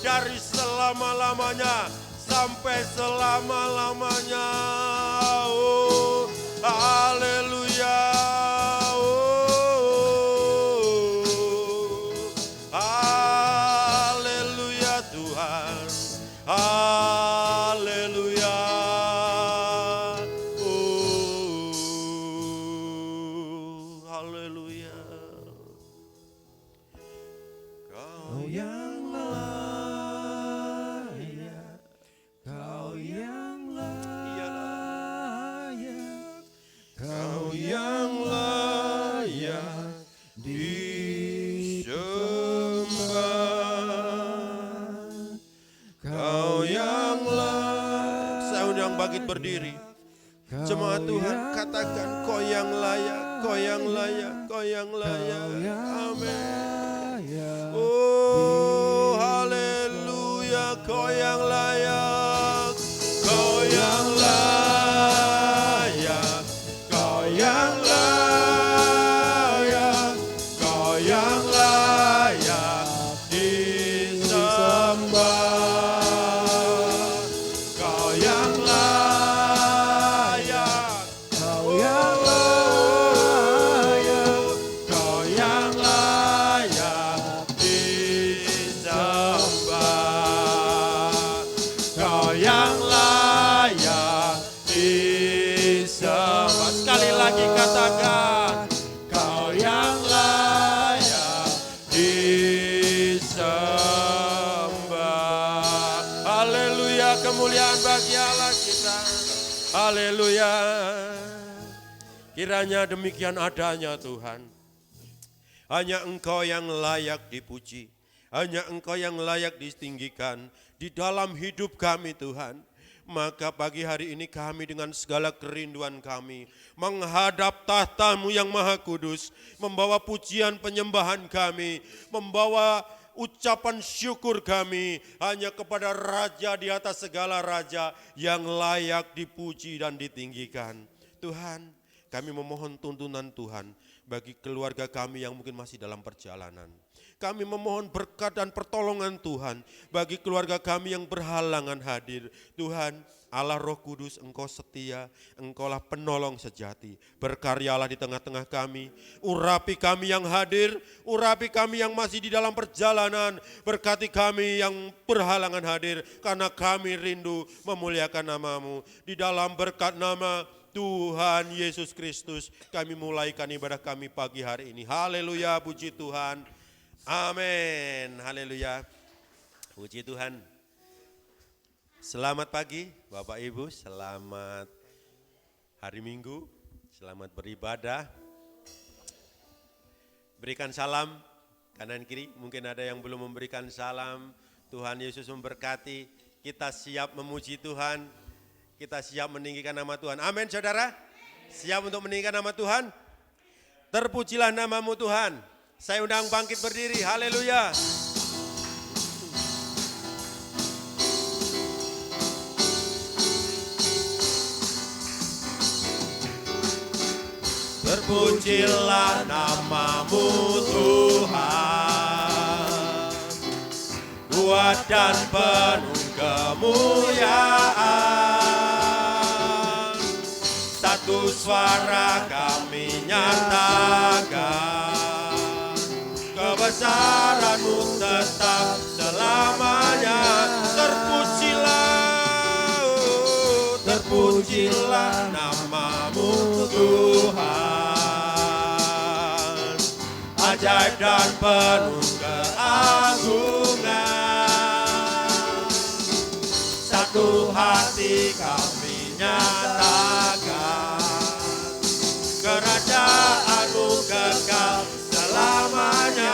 dari selama-lamanya sampai selama-lamanya. Oh, haleluya. Oh, haleluya Tuhan. Haleluya. Oh, haleluya. Kau yang layak, Kau yang layak, Kau yang layak disembah. Kau yang layak. Saya undang bangkit berdiri. Jemaat Tuhan katakan, Kau yang layak, Kau yang layak, Kau yang layak. Amin. Oh, haleluya, Kau yang layak, Kau yang layak, Kau yang layak, Kau yang layak disembah. Kau yang layak, Kau yang layak, Kau yang layak disembah. Kau yang layak disembah. Sekali lagi katakan, Kau yang layak disembah. Haleluya, kemuliaan bagi Allah kita. Haleluya. Kiranya demikian adanya Tuhan. Hanya Engkau yang layak dipuji. Hanya Engkau yang layak ditinggikan di dalam hidup kami Tuhan. Maka pagi hari ini kami dengan segala kerinduan kami menghadap tahta-Mu yang maha kudus, membawa pujian penyembahan kami, membawa ucapan syukur kami hanya kepada Raja di atas segala raja yang layak dipuji dan ditinggikan. Tuhan, kami memohon tuntunan Tuhan bagi keluarga kami yang mungkin masih dalam perjalanan. Kami memohon berkat dan pertolongan Tuhan bagi keluarga kami yang berhalangan hadir. Tuhan, Allah Roh Kudus, Engkau setia, Engkaulah penolong sejati. Berkaryalah di tengah-tengah kami, urapi kami yang hadir, urapi kami yang masih di dalam perjalanan. Berkati kami yang berhalangan hadir, karena kami rindu memuliakan nama-Mu. Di dalam berkat nama Tuhan Yesus Kristus, kami mulaikan ibadah kami pagi hari ini. Haleluya, puji Tuhan. Amin, haleluya. Puji Tuhan. Selamat pagi Bapak Ibu, selamat hari Minggu, selamat beribadah. Berikan salam kanan kiri, mungkin ada yang belum memberikan salam. Tuhan Yesus memberkati, kita siap memuji Tuhan, kita siap meninggikan nama Tuhan. Amin saudara, siap untuk meninggikan nama Tuhan? Terpujilah nama-Mu Tuhan. Saya undang bangkit berdiri, haleluya. Terpujilah nama-Mu Tuhan, kuat dan penuh kemuliaan. Satu suara kami nyatakan, kebesaran-Mu tetap selamanya. Terpujilah, oh, terpujilah nama-Mu Tuhan, ajaib dan penuh keagungan. Satu hati kami nyatakan, kerajaan-Mu kekal selamanya.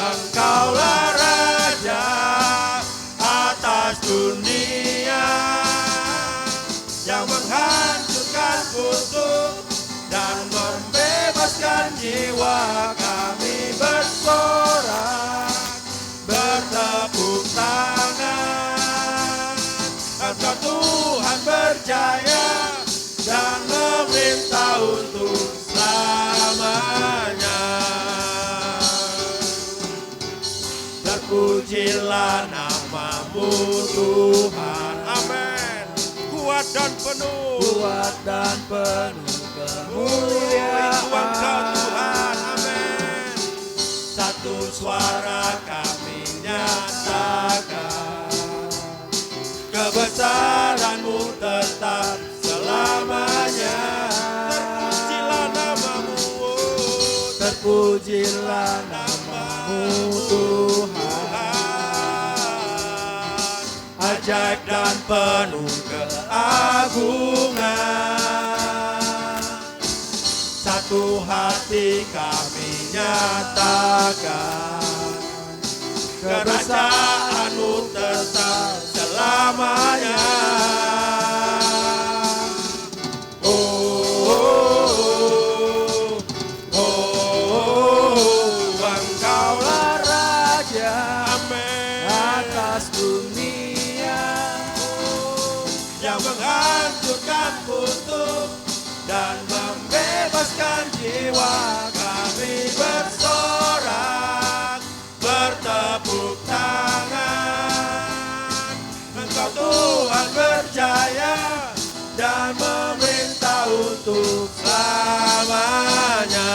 Engkaulah Raja atas dunia, yang menghancurkan kutub dan membebaskan jiwa. Kami bersorak, bertepuk tangan, Engkau Tuhan berjaya dan memerintah untuk selamanya. Terpujilah nama-Mu Tuhan. Amin. Kuat dan penuh kemuliaan Engkau Tuhan. Amin. Satu suara kami nyatakan, kebesaran-Mu tetap selamanya. Terpujilah nama-Mu Tuhan. Ajaib dan penuh keagungan. Satu hati kami nyatakan, kerajaan-Mu tetap selamanya. Engkaulah Raja, amin, atas dunia, yang menghancurkan kutub dan membebaskan jiwa. Kami bersorak, bertepuk tangan. Engkau Tuhan berjaya dan memerintah untuk selamanya.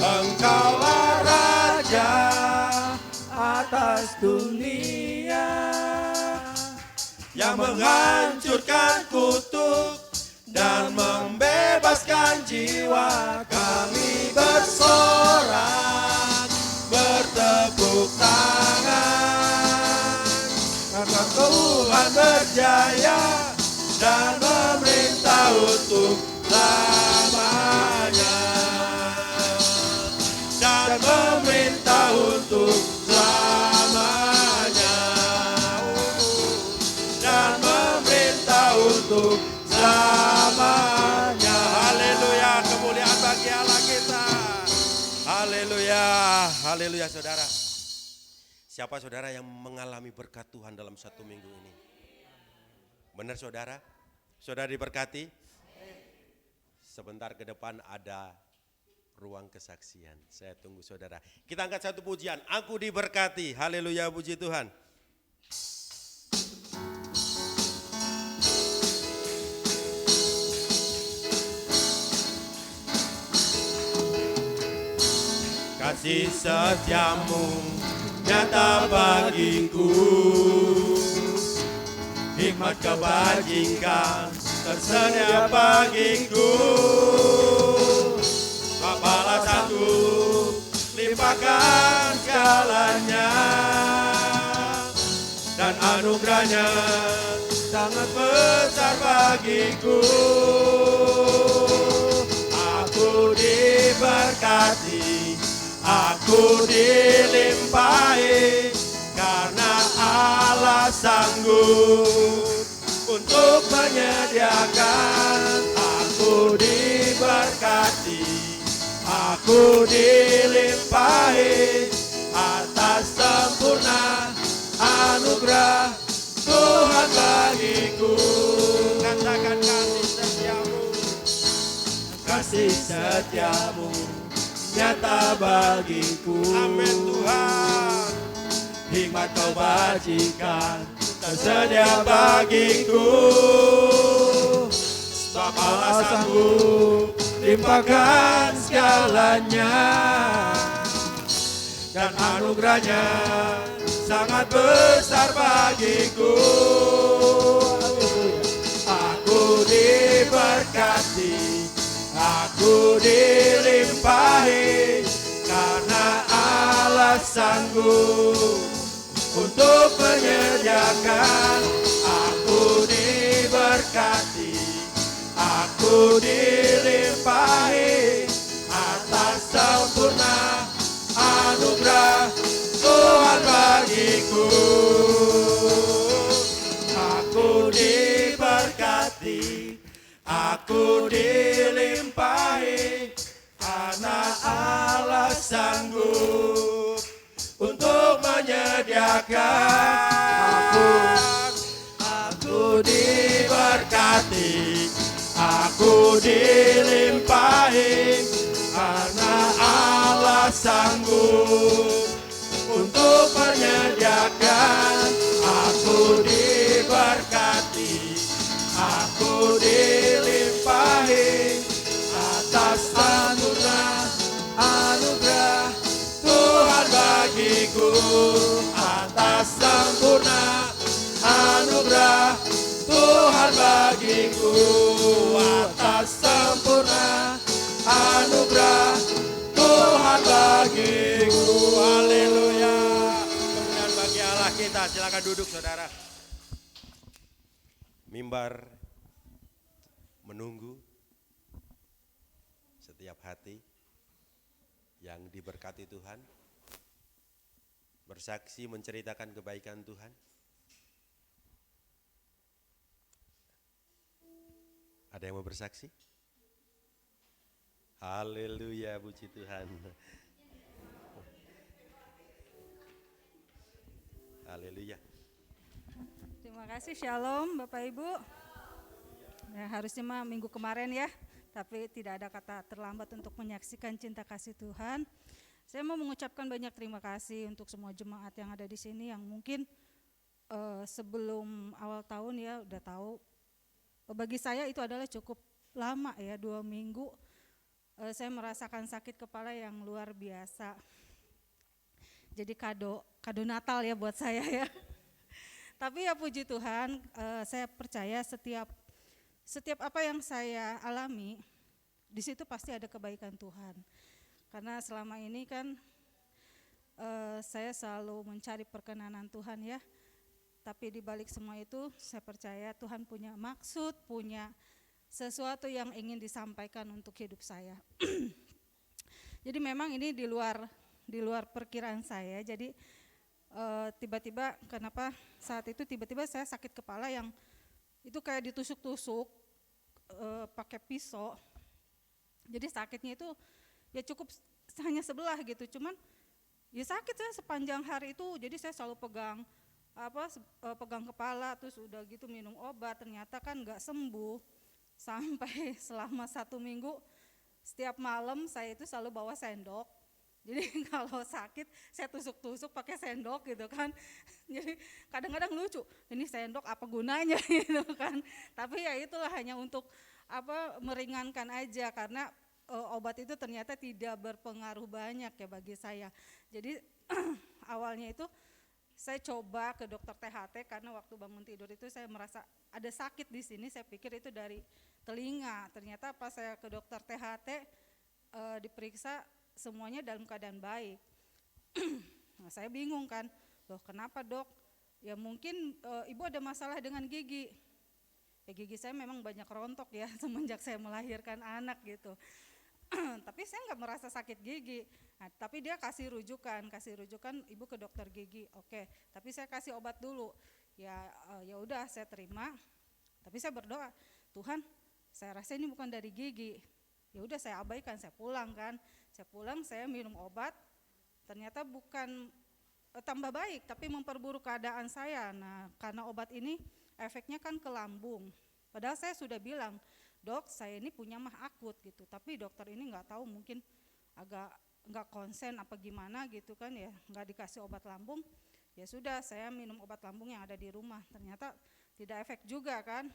Engkaulah Raja atas dunia, yang menghancurkan kutub dan membebaskan jiwa. Kami bersorak, bertepuk tangan, karena Tuhan berjaya dan memerintah untuk selamanya. Dan memerintah untuk selamanya. Dan memerintah untuk selamanya. Haleluya, kemuliaan bagi Allah kita. Haleluya, haleluya saudara. Siapa saudara yang mengalami berkat Tuhan dalam satu minggu ini? Benar saudara? Saudara diberkati? Sebentar ke depan ada ruang kesaksian. Saya tunggu saudara. Kita angkat satu pujian. Aku diberkati. Haleluya, puji Tuhan. Kasih setiamu nyata bagiku, hikmat kebajikan tersedia bagiku. Bapalah sanggup limpahkan segalanya, dan anugerahnya sangat besar bagiku. Aku diberkati, aku dilimpahi, karena Allah sanggup untuk menyediakan. Aku diberkati, aku dilimpahi atas sempurna anugerah Tuhan bagiku. Katakan kasih setiamu, kasih setiamu nyata bagiku. Amin Tuhan. Hikmat kebajikan tersedia bagiku. Bapalah sanggup limpahkan segalanya, dan anugerahnya sangat besar bagiku. Aku diberkati, aku dilimpahi, karena Allah sanggup untuk menyediakan. Aku diberkati, aku dilimpahi atas sempurna anugerah Tuhan bagiku. Aku diberkati, aku dilimpahi, karena Allah sanggup untuk menyediakan. Aku diberkati, aku dilimpahi, karena Allah sanggup untuk menyediakan. Aku diberkati, aku dilimpahi atas anugerah Tuhan bagiku, atas sempurna anugerah Tuhan bagiku, atas sempurna anugerah Tuhan bagiku. Haleluya. Kemuliaan bagi Allah kita. Silakan duduk saudara. Mimbar menunggu setiap hati yang diberkati Tuhan, bersaksi menceritakan kebaikan Tuhan. Ada yang mau bersaksi? Haleluya, puji Tuhan. Haleluya. Terima kasih, Shalom Bapak Ibu. Ya, harusnya minggu kemarin ya, tapi tidak ada kata terlambat untuk menyaksikan cinta kasih Tuhan. Saya mau mengucapkan banyak terima kasih untuk semua jemaat yang ada di sini yang mungkin sebelum awal tahun ya udah tahu. Bagi saya itu adalah cukup lama ya, 2 minggu. Saya merasakan sakit kepala yang luar biasa. Jadi kado Natal ya buat saya ya. Tapi ya puji Tuhan, saya percaya setiap apa yang saya alami, di situ pasti ada kebaikan Tuhan. Karena selama ini kan saya selalu mencari perkenanan Tuhan ya. Tapi di balik semua itu saya percaya Tuhan punya maksud, punya sesuatu yang ingin disampaikan untuk hidup saya. Jadi memang ini di luar perkiraan saya. Jadi tiba-tiba kenapa saat itu tiba-tiba saya sakit kepala yang itu kayak ditusuk-tusuk pakai pisau. Jadi sakitnya itu ya cukup hanya sebelah gitu, cuman ya sakit saya sepanjang hari itu. Jadi saya selalu pegang kepala, terus udah gitu minum obat, ternyata kan nggak sembuh. Sampai selama 1 minggu setiap malam saya itu selalu bawa sendok. Jadi kalau sakit saya tusuk-tusuk pakai sendok gitu kan. Jadi kadang-kadang lucu, ini sendok apa gunanya gitu kan. Tapi ya itulah hanya untuk meringankan aja, karena obat itu ternyata tidak berpengaruh banyak ya bagi saya. Jadi awalnya itu saya coba ke dokter THT karena waktu bangun tidur itu saya merasa ada sakit di sini, saya pikir itu dari telinga. Ternyata pas saya ke dokter THT diperiksa semuanya dalam keadaan baik. Nah, saya bingung kan, loh kenapa dok? Ya mungkin ibu ada masalah dengan gigi. Ya gigi saya memang banyak rontok ya semenjak saya melahirkan anak gitu. Tapi saya nggak merasa sakit gigi. Nah, tapi dia kasih rujukan ibu ke dokter gigi. Oke, tapi saya kasih obat dulu. Ya udah saya terima. Tapi saya berdoa, Tuhan, saya rasa ini bukan dari gigi. Ya udah saya abaikan, saya pulang kan. Saya minum obat, ternyata bukan tambah baik, tapi memperburuk keadaan saya. Nah, karena obat ini efeknya kan ke lambung. Padahal saya sudah bilang, dok saya ini punya mah akut gitu, tapi dokter ini nggak tahu, mungkin agak nggak konsen apa gimana gitu kan ya, nggak dikasih obat lambung. Ya sudah saya minum obat lambung yang ada di rumah, ternyata tidak efek juga kan.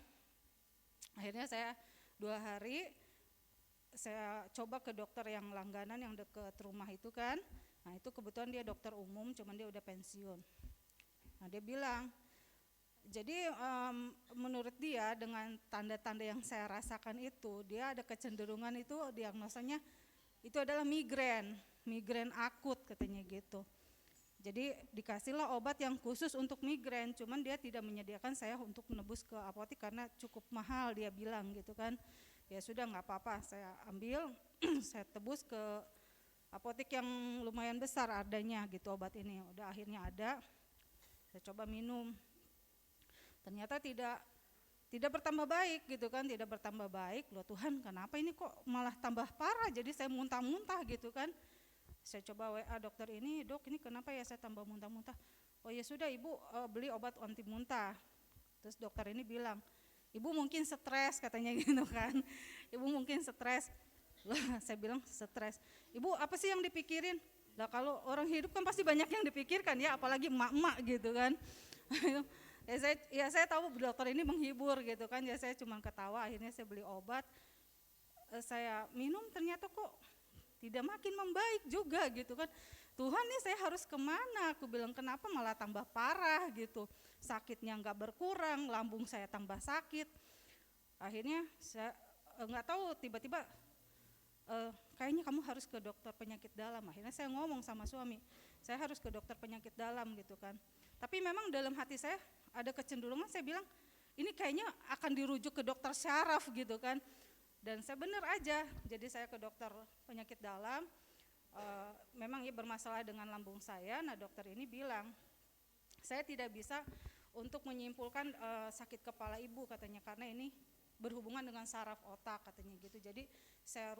Akhirnya saya 2 hari saya coba ke dokter yang langganan yang dekat rumah itu kan. Nah itu kebetulan dia dokter umum, cuman dia udah pensiun. Nah dia bilang, jadi menurut dia dengan tanda-tanda yang saya rasakan itu, dia ada kecenderungan itu diagnosanya itu adalah migrain akut katanya gitu. Jadi dikasihlah obat yang khusus untuk migrain, cuman dia tidak menyediakan saya untuk menebus ke apotek karena cukup mahal dia bilang gitu kan. Ya sudah nggak apa-apa, saya ambil, saya tebus ke apotek yang lumayan besar adanya gitu obat ini. Udah akhirnya ada, saya coba minum. Ternyata tidak bertambah baik gitu kan, tidak bertambah baik. Loh Tuhan, kenapa ini kok malah tambah parah? Jadi saya muntah-muntah gitu kan. Saya coba WA dokter ini, dok ini kenapa ya saya tambah muntah-muntah? Oh ya sudah ibu beli obat anti muntah. Terus dokter ini bilang, Ibu mungkin stres katanya gitu kan. Ibu mungkin stres. Lah saya bilang stres. Ibu apa sih yang dipikirin? Lah kalau orang hidup kan pasti banyak yang dipikirkan ya, apalagi emak-emak gitu kan. saya tahu dokter ini menghibur gitu kan, ya saya cuma ketawa. Akhirnya saya beli obat, saya minum, ternyata kok tidak makin membaik juga gitu kan. Tuhan nih saya harus kemana? Aku bilang kenapa malah tambah parah gitu. Sakitnya nggak berkurang, lambung saya tambah sakit. Akhirnya saya nggak tahu, tiba-tiba kayaknya kamu harus ke dokter penyakit dalam. Akhirnya saya ngomong sama suami, saya harus ke dokter penyakit dalam gitu kan. Tapi memang dalam hati saya ada kecenderungan, saya bilang ini kayaknya akan dirujuk ke dokter syaraf gitu kan. Dan saya benar aja, jadi saya ke dokter penyakit dalam. Memang ya bermasalah dengan lambung saya. Nah dokter ini bilang saya tidak bisa untuk menyimpulkan sakit kepala ibu katanya, karena ini berhubungan dengan saraf otak katanya gitu. Jadi saya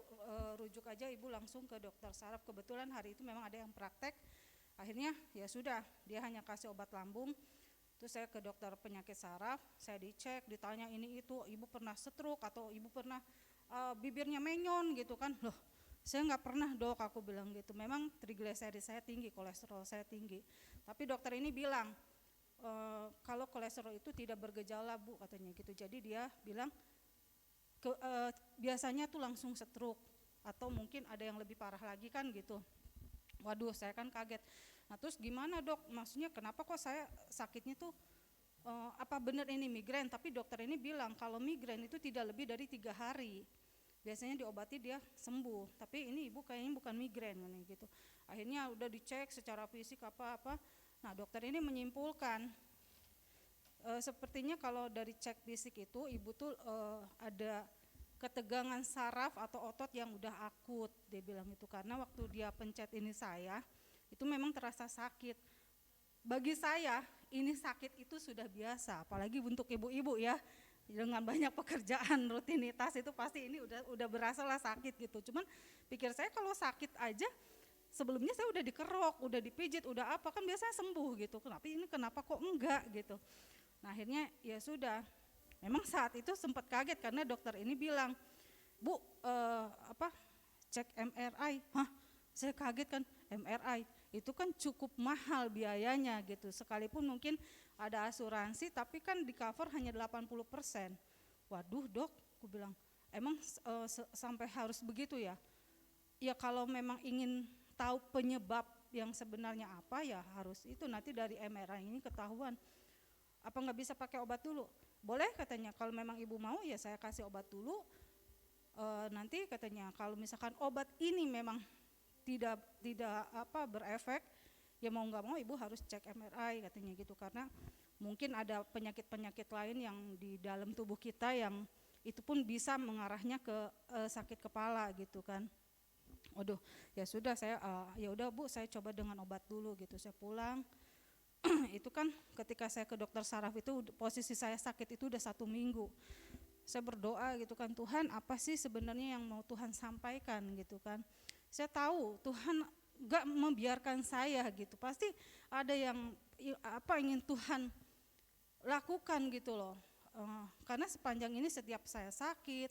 rujuk aja ibu langsung ke dokter saraf. Kebetulan hari itu memang ada yang praktek. Akhirnya ya sudah, dia hanya kasih obat lambung. Terus saya ke dokter penyakit saraf, saya dicek, ditanya ini itu, ibu pernah stroke atau ibu pernah bibirnya menyon gitu kan. Loh saya nggak pernah dok, aku bilang gitu. Memang trigliserid saya tinggi, kolesterol saya tinggi. Tapi dokter ini bilang kalau kolesterol itu tidak bergejala bu katanya gitu. Jadi dia bilang biasanya tuh langsung stroke atau mungkin ada yang lebih parah lagi kan gitu. Waduh saya kan kaget. Nah terus gimana dok, maksudnya kenapa kok saya sakitnya tuh apa benar ini migrain? Tapi dokter ini bilang kalau migrain itu tidak lebih dari 3 hari. Biasanya diobati dia sembuh, tapi ini ibu kayaknya bukan migrain gitu. Akhirnya udah dicek secara fisik apa-apa. Nah dokter ini menyimpulkan sepertinya kalau dari cek fisik itu ibu tuh ada ketegangan saraf atau otot yang udah akut, dia bilang itu. Karena waktu dia pencet ini saya, itu memang terasa sakit. Bagi saya ini sakit itu sudah biasa, apalagi untuk ibu-ibu ya. Dengan banyak pekerjaan rutinitas itu pasti ini udah berasa lah sakit gitu. Cuman pikir saya kalau sakit aja sebelumnya saya udah dikerok, udah dipijit, udah apa kan biasanya sembuh gitu. Tapi ini kenapa kok enggak gitu. Nah akhirnya ya sudah. Memang saat itu sempat kaget karena dokter ini bilang, Bu cek MRI. Hah? Saya kaget kan, MRI itu kan cukup mahal biayanya gitu. Sekalipun mungkin ada asuransi tapi kan di cover hanya 80%. Waduh dok, aku bilang emang sampai harus begitu ya? Ya kalau memang ingin tahu penyebab yang sebenarnya apa ya harus itu nanti dari MRI ini ketahuan. Apa nggak bisa pakai obat dulu? Boleh katanya, kalau memang ibu mau ya saya kasih obat dulu. Nanti katanya kalau misalkan obat ini memang tidak berefek, ya mau nggak mau ibu harus cek MRI katanya gitu, karena mungkin ada penyakit-penyakit lain yang di dalam tubuh kita yang itu pun bisa mengarahnya ke sakit kepala gitu kan. Waduh, ya sudah saya ya udah Bu, saya coba dengan obat dulu gitu. Saya pulang. Itu kan ketika saya ke dokter saraf itu posisi saya sakit itu udah 1 minggu. Saya berdoa gitu kan, Tuhan apa sih sebenarnya yang mau Tuhan sampaikan gitu kan. Saya tahu Tuhan gak membiarkan saya gitu, pasti ada yang ingin Tuhan lakukan gitu loh. Karena sepanjang ini setiap saya sakit,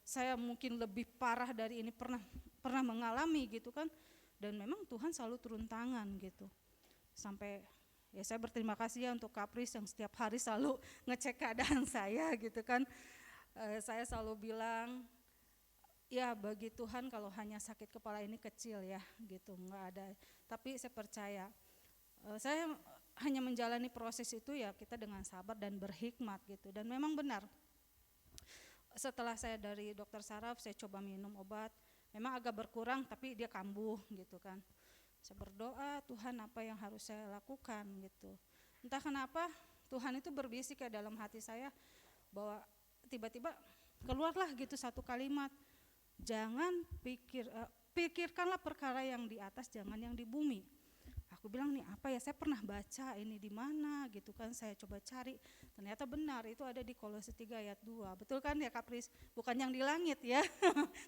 saya mungkin lebih parah dari ini pernah mengalami gitu kan, dan memang Tuhan selalu turun tangan gitu. Sampai ya saya berterima kasih ya untuk Kapris yang setiap hari selalu ngecek keadaan saya gitu kan. Saya selalu bilang ya bagi Tuhan kalau hanya sakit kepala ini kecil ya gitu, nggak ada. Tapi saya percaya, saya hanya menjalani proses itu ya kita dengan sabar dan berhikmat gitu. Dan memang benar, setelah saya dari dokter saraf saya coba minum obat, memang agak berkurang tapi dia kambuh gitu kan. Saya berdoa, Tuhan apa yang harus saya lakukan gitu. Entah kenapa Tuhan itu berbisik ke dalam hati saya bahwa tiba-tiba keluarlah gitu satu kalimat, jangan pikirkanlah perkara yang di atas, jangan yang di bumi. Aku bilang nih apa ya, saya pernah baca ini di mana gitu kan, saya coba cari, ternyata benar itu ada di Kolose 3 ayat 2. Betul kan ya Kapris? Bukan yang di langit ya.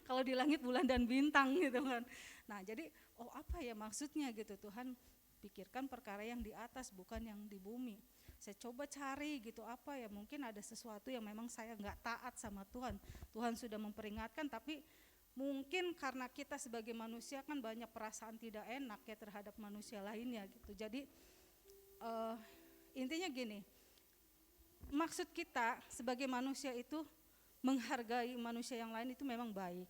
Kalau di langit bulan dan bintang gitu kan. Nah jadi apa ya maksudnya gitu, Tuhan pikirkan perkara yang di atas bukan yang di bumi. saya coba cari gitu apa ya, mungkin ada sesuatu yang memang saya nggak taat sama Tuhan. Tuhan sudah memperingatkan, tapi mungkin karena kita sebagai manusia kan banyak perasaan tidak enak ya terhadap manusia lainnya gitu. Jadi intinya gini, maksud kita sebagai manusia itu menghargai manusia yang lain itu memang baik.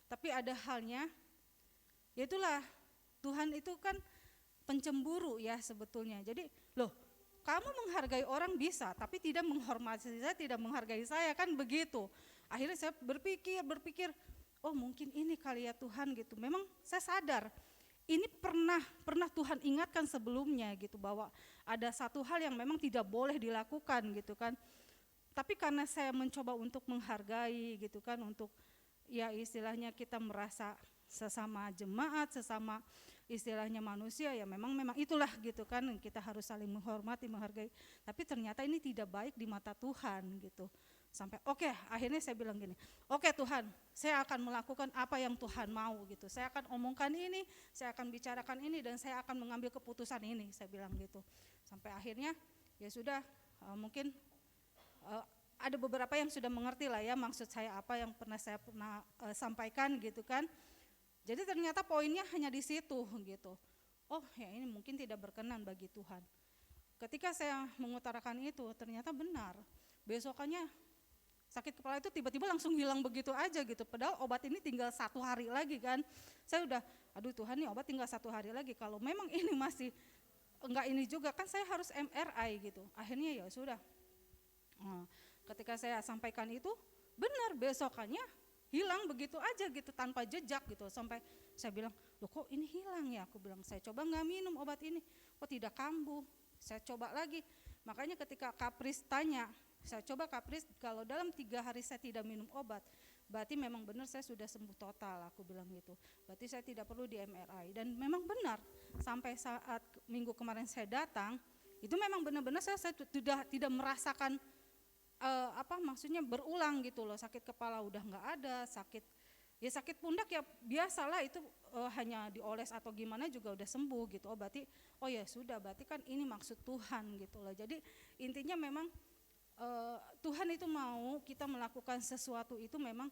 Tapi ada halnya, yaitulah Tuhan itu kan pencemburu ya sebetulnya. Jadi loh, kamu menghargai orang bisa, tapi tidak menghormati saya, tidak menghargai saya, kan begitu. Akhirnya saya berpikir, oh mungkin ini kali ya Tuhan gitu. Memang saya sadar, ini pernah Tuhan ingatkan sebelumnya gitu, bahwa ada satu hal yang memang tidak boleh dilakukan gitu kan. Tapi karena saya mencoba untuk menghargai gitu kan, untuk ya istilahnya kita merasa sesama jemaat, sesama istilahnya manusia, ya memang itulah gitu kan, kita harus saling menghormati, menghargai. Tapi ternyata ini tidak baik di mata Tuhan gitu. Sampai akhirnya saya bilang gini, oke Tuhan, saya akan melakukan apa yang Tuhan mau gitu. Saya akan omongkan ini, saya akan bicarakan ini, dan saya akan mengambil keputusan ini, saya bilang gitu. Sampai akhirnya ya sudah, mungkin ada beberapa yang sudah mengerti lah ya maksud saya apa yang saya pernah sampaikan gitu kan. Jadi ternyata poinnya hanya di situ gitu. Oh ya ini mungkin tidak berkenan bagi Tuhan. Ketika saya mengutarakan itu ternyata benar. Besokannya sakit kepala itu tiba-tiba langsung hilang begitu aja gitu. Padahal obat ini tinggal 1 hari lagi kan. Saya udah, aduh Tuhan nih obat tinggal 1 hari lagi. Kalau memang ini masih enggak ini juga kan saya harus MRI gitu. Akhirnya ya sudah. Ketika saya sampaikan itu benar, besokannya hilang begitu aja gitu tanpa jejak gitu. Sampai saya bilang, loh kok ini hilang ya? Aku bilang, saya coba nggak minum obat ini, kok tidak kambuh. Saya coba lagi, makanya ketika Kapris tanya, saya coba Kapris, kalau dalam 3 hari saya tidak minum obat, berarti memang benar saya sudah sembuh total, aku bilang gitu. Berarti saya tidak perlu di MRI. Dan memang benar, sampai saat minggu kemarin saya datang, itu memang benar-benar saya sudah tidak merasakan maksudnya berulang gitu loh, sakit kepala udah nggak ada, sakit pundak ya biasalah itu, hanya dioles atau gimana juga udah sembuh gitu. Berarti ya sudah, berarti kan ini maksud Tuhan gitu loh. Jadi intinya memang Tuhan itu mau kita melakukan sesuatu itu memang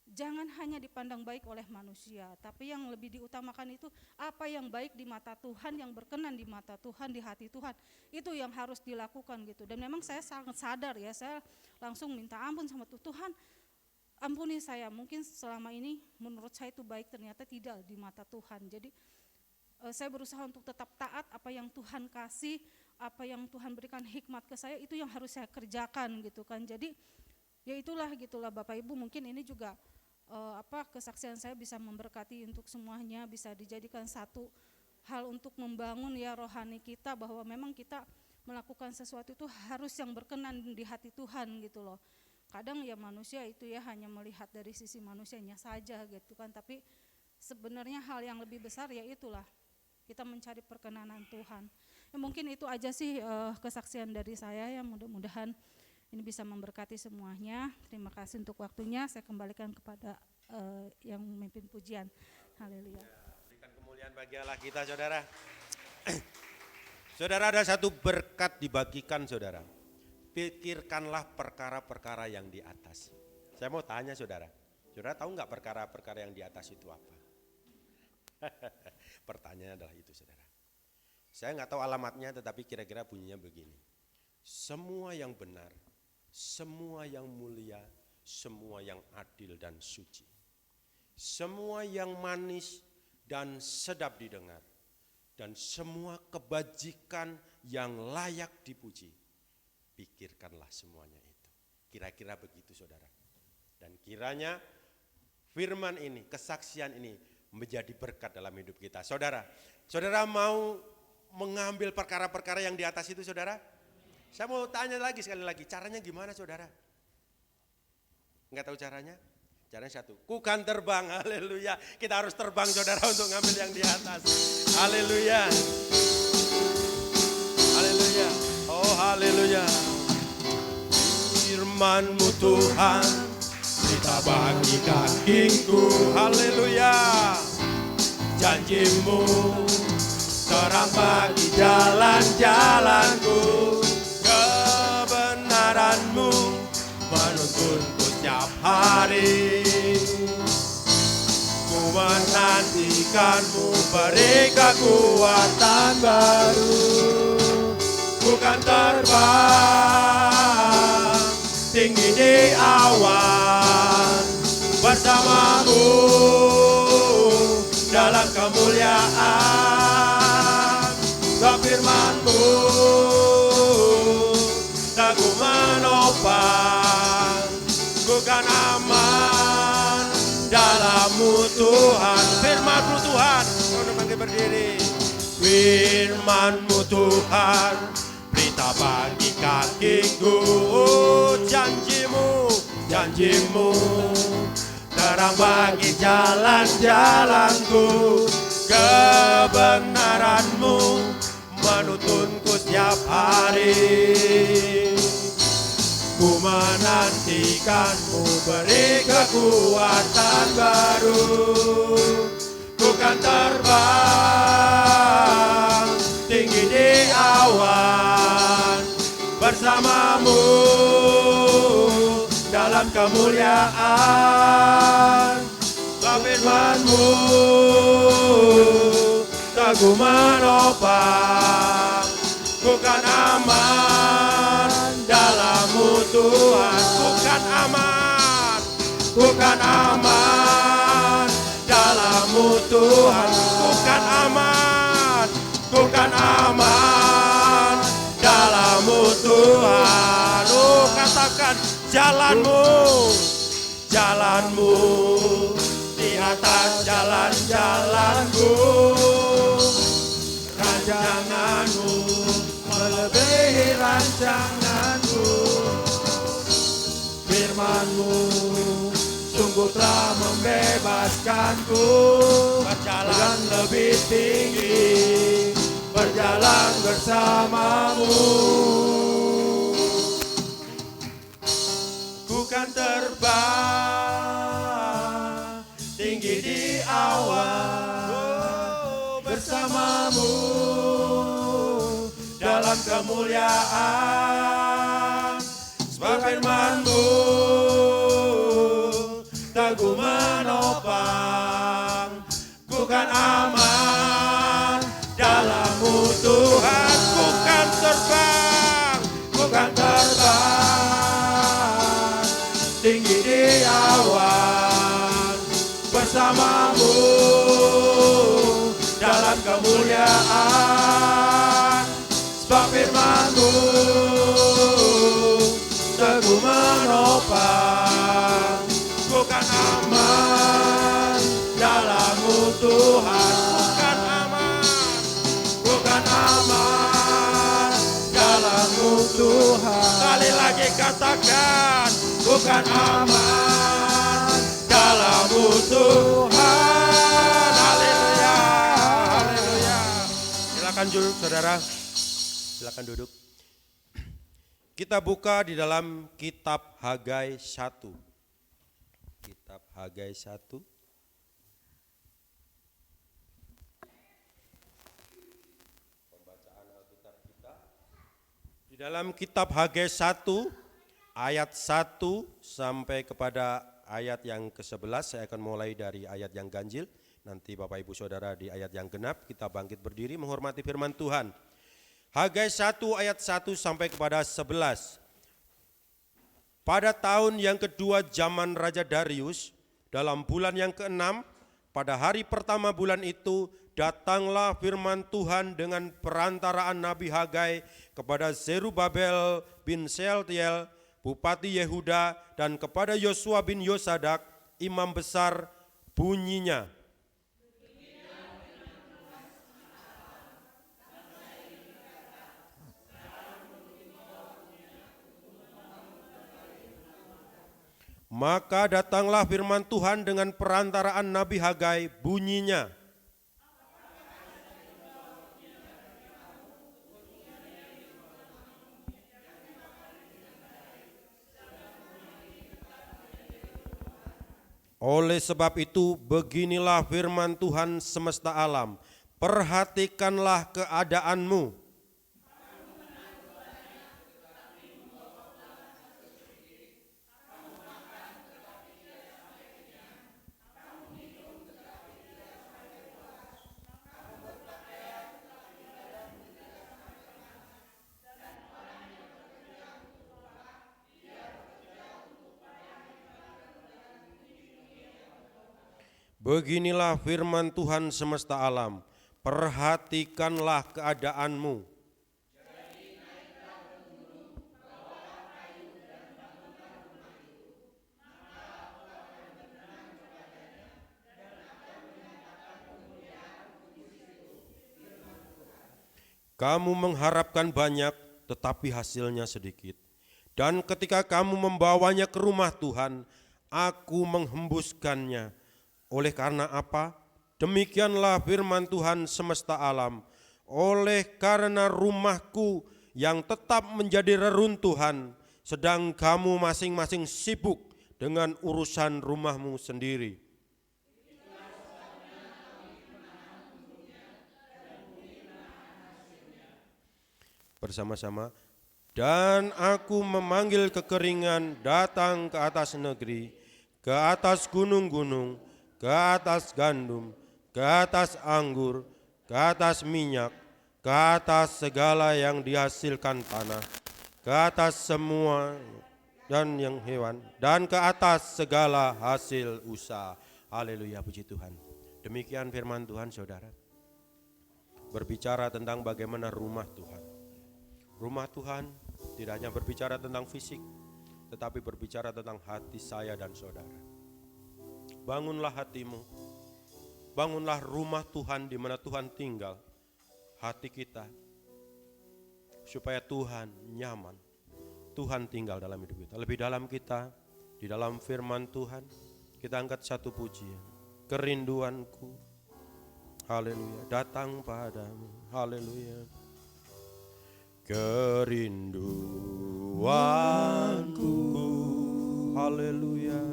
jangan hanya dipandang baik oleh manusia, tapi yang lebih diutamakan itu apa yang baik di mata Tuhan, yang berkenan di mata Tuhan, di hati Tuhan, itu yang harus dilakukan gitu. Dan memang saya sangat sadar ya, saya langsung minta ampun sama Tuhan, ampuni saya, mungkin selama ini menurut saya itu baik, ternyata tidak di mata Tuhan. Jadi saya berusaha untuk tetap taat apa yang Tuhan kasih, apa yang Tuhan berikan hikmat ke saya, itu yang harus saya kerjakan gitu kan. Jadi ya itulah gitulah Bapak Ibu, mungkin ini juga kesaksian saya bisa memberkati untuk semuanya, bisa dijadikan satu hal untuk membangun ya rohani kita, bahwa memang kita melakukan sesuatu itu harus yang berkenan di hati Tuhan gitu loh. Kadang ya manusia itu ya hanya melihat dari sisi manusianya saja gitu kan, tapi sebenarnya hal yang lebih besar ya itulah kita mencari perkenanan Tuhan. Ya, mungkin itu aja sih kesaksian dari saya ya, mudah-mudahan ini bisa memberkati semuanya. Terima kasih untuk waktunya. Saya kembalikan kepada yang memimpin pujian. Haleluya. Berikan kemuliaan bagi Allah kita, saudara. Saudara, ada satu berkat dibagikan, saudara. Pikirkanlah perkara-perkara yang di atas. Saya mau tanya saudara, saudara tahu nggak perkara-perkara yang di atas itu apa? Pertanyaannya adalah itu, saudara. Saya nggak tahu alamatnya, tetapi kira-kira bunyinya begini. Semua yang benar, semua yang mulia, semua yang adil dan suci, semua yang manis dan sedap didengar, dan semua kebajikan yang layak dipuji, pikirkanlah semuanya itu. Kira-kira begitu, saudara. Dan kiranya firman ini, kesaksian ini menjadi berkat dalam hidup kita. Saudara, saudara mau mengambil perkara-perkara yang di atas itu, saudara? Saya mau tanya lagi sekali lagi, caranya gimana, saudara? Enggak tahu caranya? Caranya satu, ku kan terbang, haleluya. Kita harus terbang, saudara, untuk ngambil yang di atas. Haleluya. Haleluya. Oh, haleluya. Firman-Mu Tuhan, kita bagi kakiku. Haleluya. Janji-Mu terang bagi jalan-jalanku. hari. Ku menantikanmu, beri kekuatan baru. Ku kan terbang tinggi di awan bersamamu dalam kemuliaan. Sebab firman-Mu tak ku menopang, ku kan aman dalam-Mu Tuhan. Firman-Mu Tuhan, kau bangkit berdiri. Firman-Mu Tuhan, berita bagi kakiku. Janji-Mu, janji-Mu, terang bagi jalan-jalanku. Kebenaran-Mu menuntunku setiap hari. Ku menantikan-Mu, beri kekuatan baru. Ku kan terbang tinggi di awan bersama-Mu dalam kemuliaan. Firman-Mu tak ku menopang, ku kan aman dalam-Mu Tuhan. Ku kan aman, ku kan aman dalam-Mu Tuhan. Ku kan aman, ku kan aman dalam-Mu Tuhan. Oh, katakan jalan-Mu, jalan-Mu di atas jalan-jalanku. Rancangan-Mu melebihi rancanganku. Firman-Mu sungguh telah membebaskanku. Berjalan lebih tinggi, berjalan bersama-Mu. Ku kan terbang tinggi di awan bersama-Mu dalam kemuliaan. Sebab firman-Mu tak ku menopang, ku kan aman dalam-Mu Tuhan. Ku kan terbang, ku kan terbang tinggi di awan bersama-Mu dalam kemuliaan. Sebab firman-Mu teguh menopang, ku kan aman dalam-Mu Tuhan. Ku kan aman, ku kan aman dalam-Mu Tuhan. Sekali lagi katakan, ku kan aman dalam-Mu Tuhan. Haleluya, haleluya. Silakan duduk saudara, silakan duduk. Kita buka di dalam kitab Hagai 1. Kitab Hagai 1. Pembacaan Alkitab kita. Di dalam kitab Hagai 1 ayat 1 sampai kepada ayat yang ke-11. Saya akan mulai dari ayat yang ganjil. Nanti Bapak Ibu Saudara di ayat yang genap. Kita bangkit berdiri menghormati firman Tuhan. Hagai 1 ayat 1 sampai kepada 11. Pada tahun yang kedua zaman Raja Darius, dalam bulan yang ke-6, pada hari pertama bulan itu, datanglah firman Tuhan dengan perantaraan Nabi Hagai kepada Zerubabel bin Sealtiel, Bupati Yehuda, dan kepada Yosua bin Yosadak, imam besar, bunyinya. Maka datanglah firman Tuhan dengan perantaraan Nabi Hagai, bunyinya. Oleh sebab itu, beginilah firman Tuhan semesta alam, perhatikanlah keadaanmu. Beginilah firman Tuhan semesta alam, perhatikanlah keadaanmu. Kamu mengharapkan banyak, tetapi hasilnya sedikit. Dan ketika kamu membawanya ke rumah Tuhan, aku menghembuskannya. Oleh karena apa? Demikianlah firman Tuhan semesta alam. Oleh karena rumahku yang tetap menjadi reruntuhan, sedang kamu masing-masing sibuk dengan urusan rumahmu sendiri. Bersama-sama. Dan aku memanggil kekeringan datang ke atas negeri, ke atas gunung-gunung, ke atas gandum, ke atas anggur, ke atas minyak, ke atas segala yang dihasilkan tanah, ke atas semua dan yang hewan, dan ke atas segala hasil usaha. Haleluya, puji Tuhan. Demikian firman Tuhan, saudara. Berbicara tentang bagaimana rumah Tuhan. Rumah Tuhan tidak hanya berbicara tentang fisik, tetapi berbicara tentang hati saya dan saudara. Bangunlah hatimu, bangunlah rumah Tuhan di mana Tuhan tinggal, hati kita, supaya Tuhan nyaman, Tuhan tinggal dalam hidup kita. Lebih dalam kita, di dalam firman Tuhan, kita angkat satu pujian. Kerinduanku, haleluya, datang padamu, haleluya. Kerinduanku, haleluya,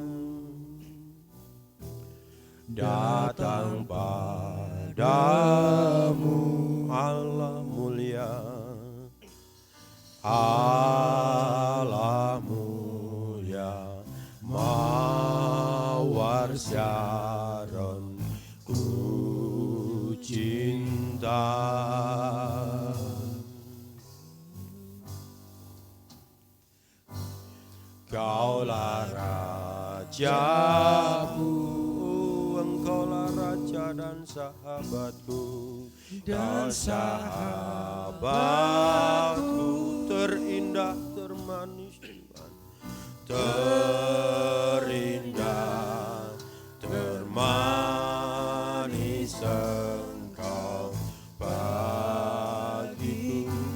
datang padamu, Allah mulia, Allah mulia, mawar Syaron, ku cinta. Kaulah rajaku, engkaulah raja dan sahabatku, dan sahabatku terindah, termanis Tuhan, terindah, termanis engkau bagiku.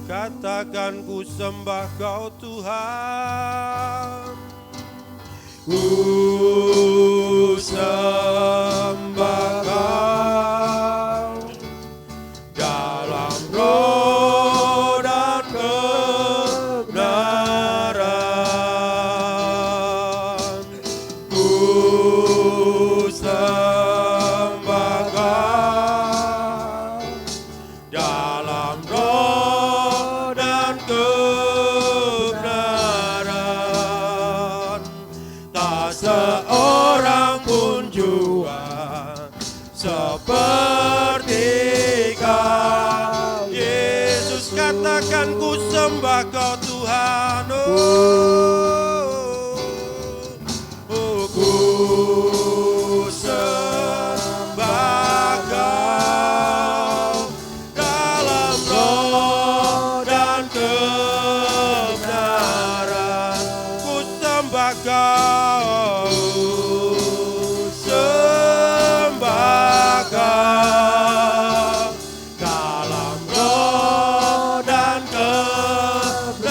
Katakan ku sembah kau Tuhan, ku sembah kau dalam roh dan kebenaran, ku sembah kau dalam roh dan kebenaran. Tak seorang pun jua seperti kau, Yesus. Katakan ku sembah kau Tuhan, ku sembah kau dalam roh dan kebenaran, ku sembah kau, sembah kau dalam roh dan kebenaran.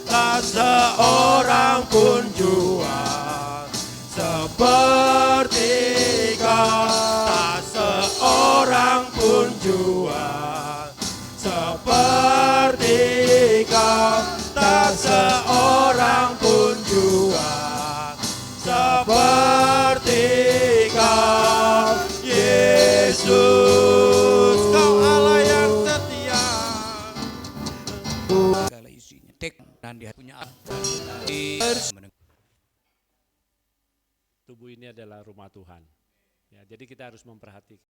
Tak seorang pun jua seperti kau, tak seorang pun jua seperti kau, tak seorang pun jua seperti kau, Yesus. Kau Allah yang setia. Segala isinya tek dan dia punya tubuh ini adalah rumah Tuhan. Ya, jadi kita harus memperhatikan.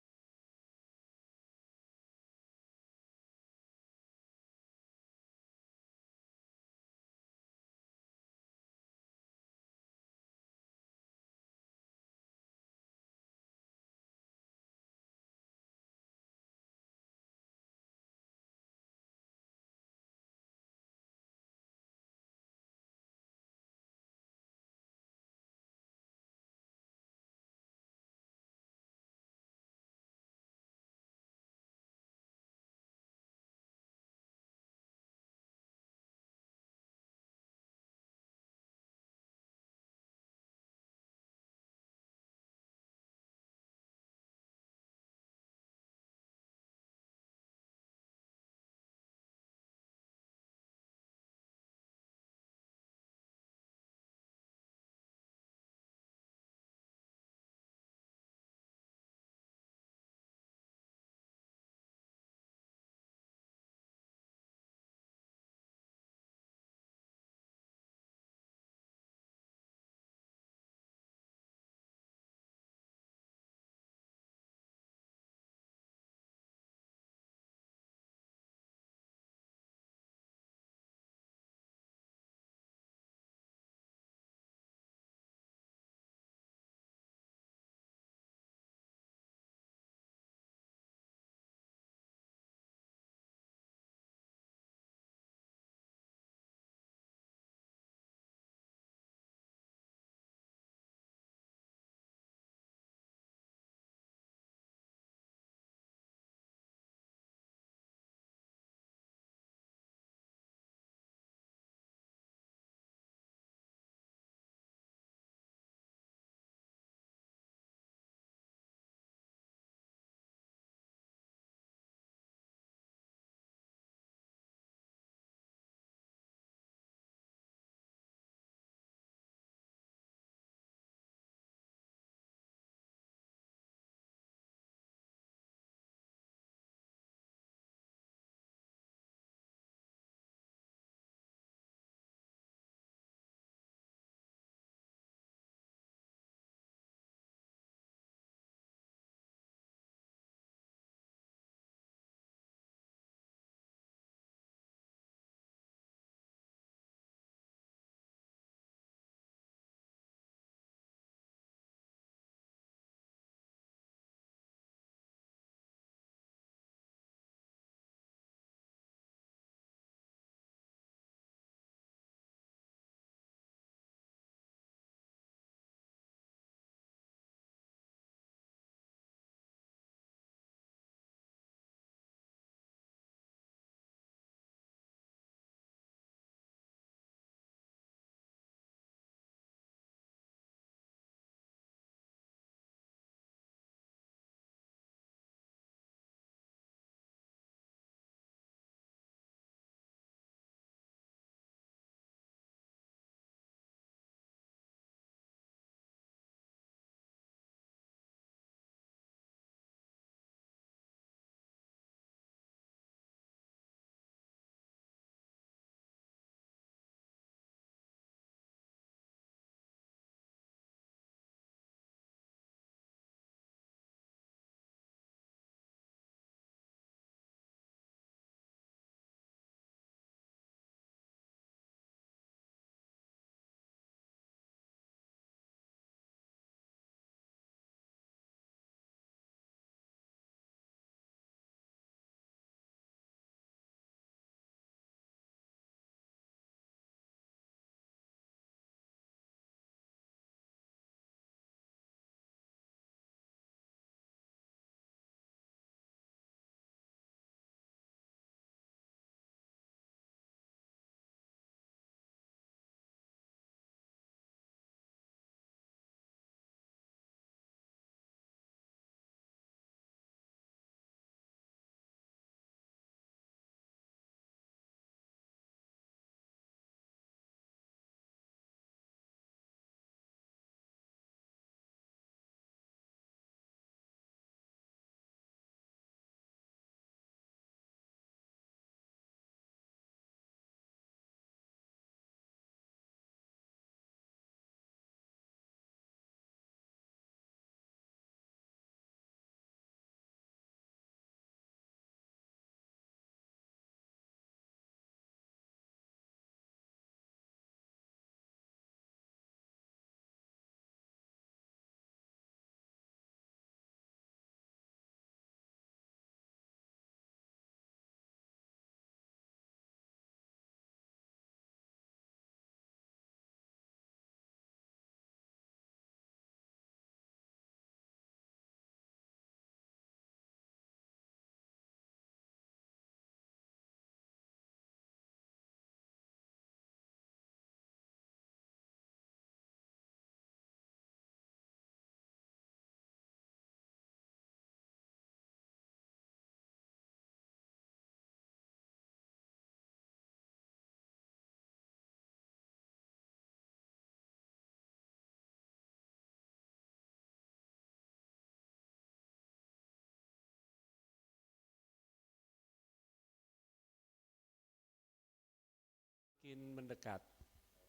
makin mendekat.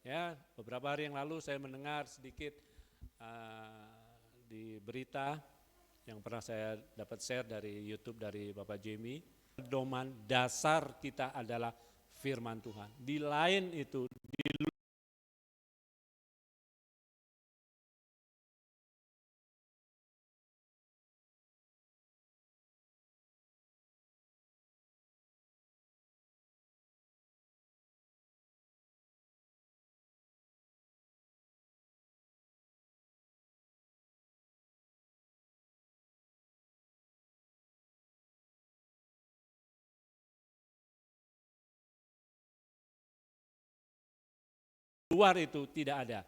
Ya, beberapa hari yang lalu saya mendengar sedikit di berita yang pernah saya dapat share dari YouTube dari Bapak Jamie. Pedoman dasar kita adalah firman Tuhan. Di lain itu, di luar itu tidak ada.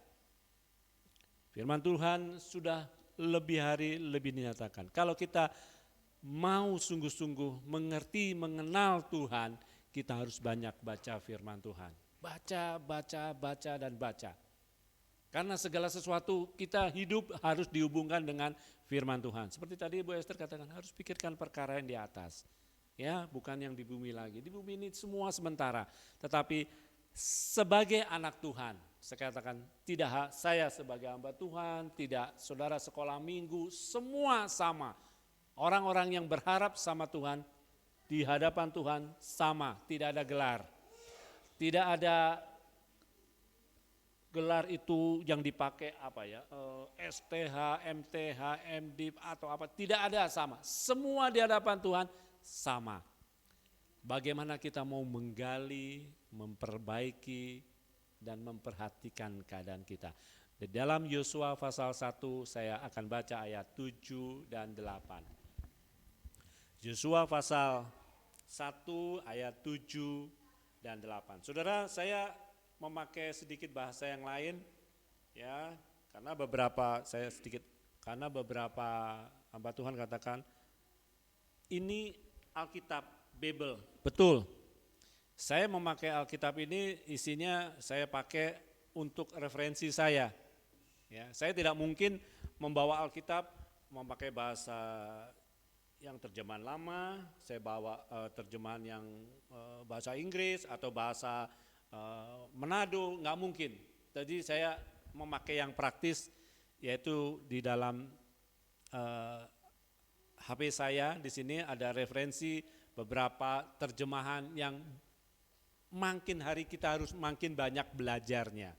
Firman Tuhan sudah lebih hari lebih dinyatakan. Kalau kita mau sungguh-sungguh mengerti, mengenal Tuhan, kita harus banyak baca firman Tuhan. Baca, dan baca. Karena segala sesuatu kita hidup harus dihubungkan dengan firman Tuhan. Seperti tadi Bu Esther katakan, harus pikirkan perkara yang di atas. Ya, bukan yang di bumi lagi. Di bumi ini semua sementara. Tetapi sebagai anak Tuhan, saya katakan tidak saya sebagai hamba Tuhan, tidak saudara sekolah minggu, semua sama. Orang-orang yang berharap sama Tuhan, di hadapan Tuhan sama, tidak ada gelar. Tidak ada gelar itu yang dipakai apa ya, STH, MTH, MDiv atau apa, tidak ada sama. Semua di hadapan Tuhan sama. Bagaimana kita mau menggali, memperbaiki, dan memperhatikan keadaan kita. Di dalam Yosua pasal 1 saya akan baca ayat 7 dan 8. Yosua pasal 1 ayat 7 dan 8. Saudara, saya memakai sedikit bahasa yang lain ya, karena beberapa hamba Tuhan katakan ini Alkitab Bible. Betul. Saya memakai Alkitab ini isinya saya pakai untuk referensi saya. Ya, saya tidak mungkin membawa Alkitab memakai bahasa yang terjemahan lama, saya bawa terjemahan yang bahasa Inggris atau bahasa Manado, nggak mungkin. Jadi saya memakai yang praktis, yaitu di dalam HP saya di sini ada referensi beberapa terjemahan yang makin hari kita harus makin banyak belajarnya.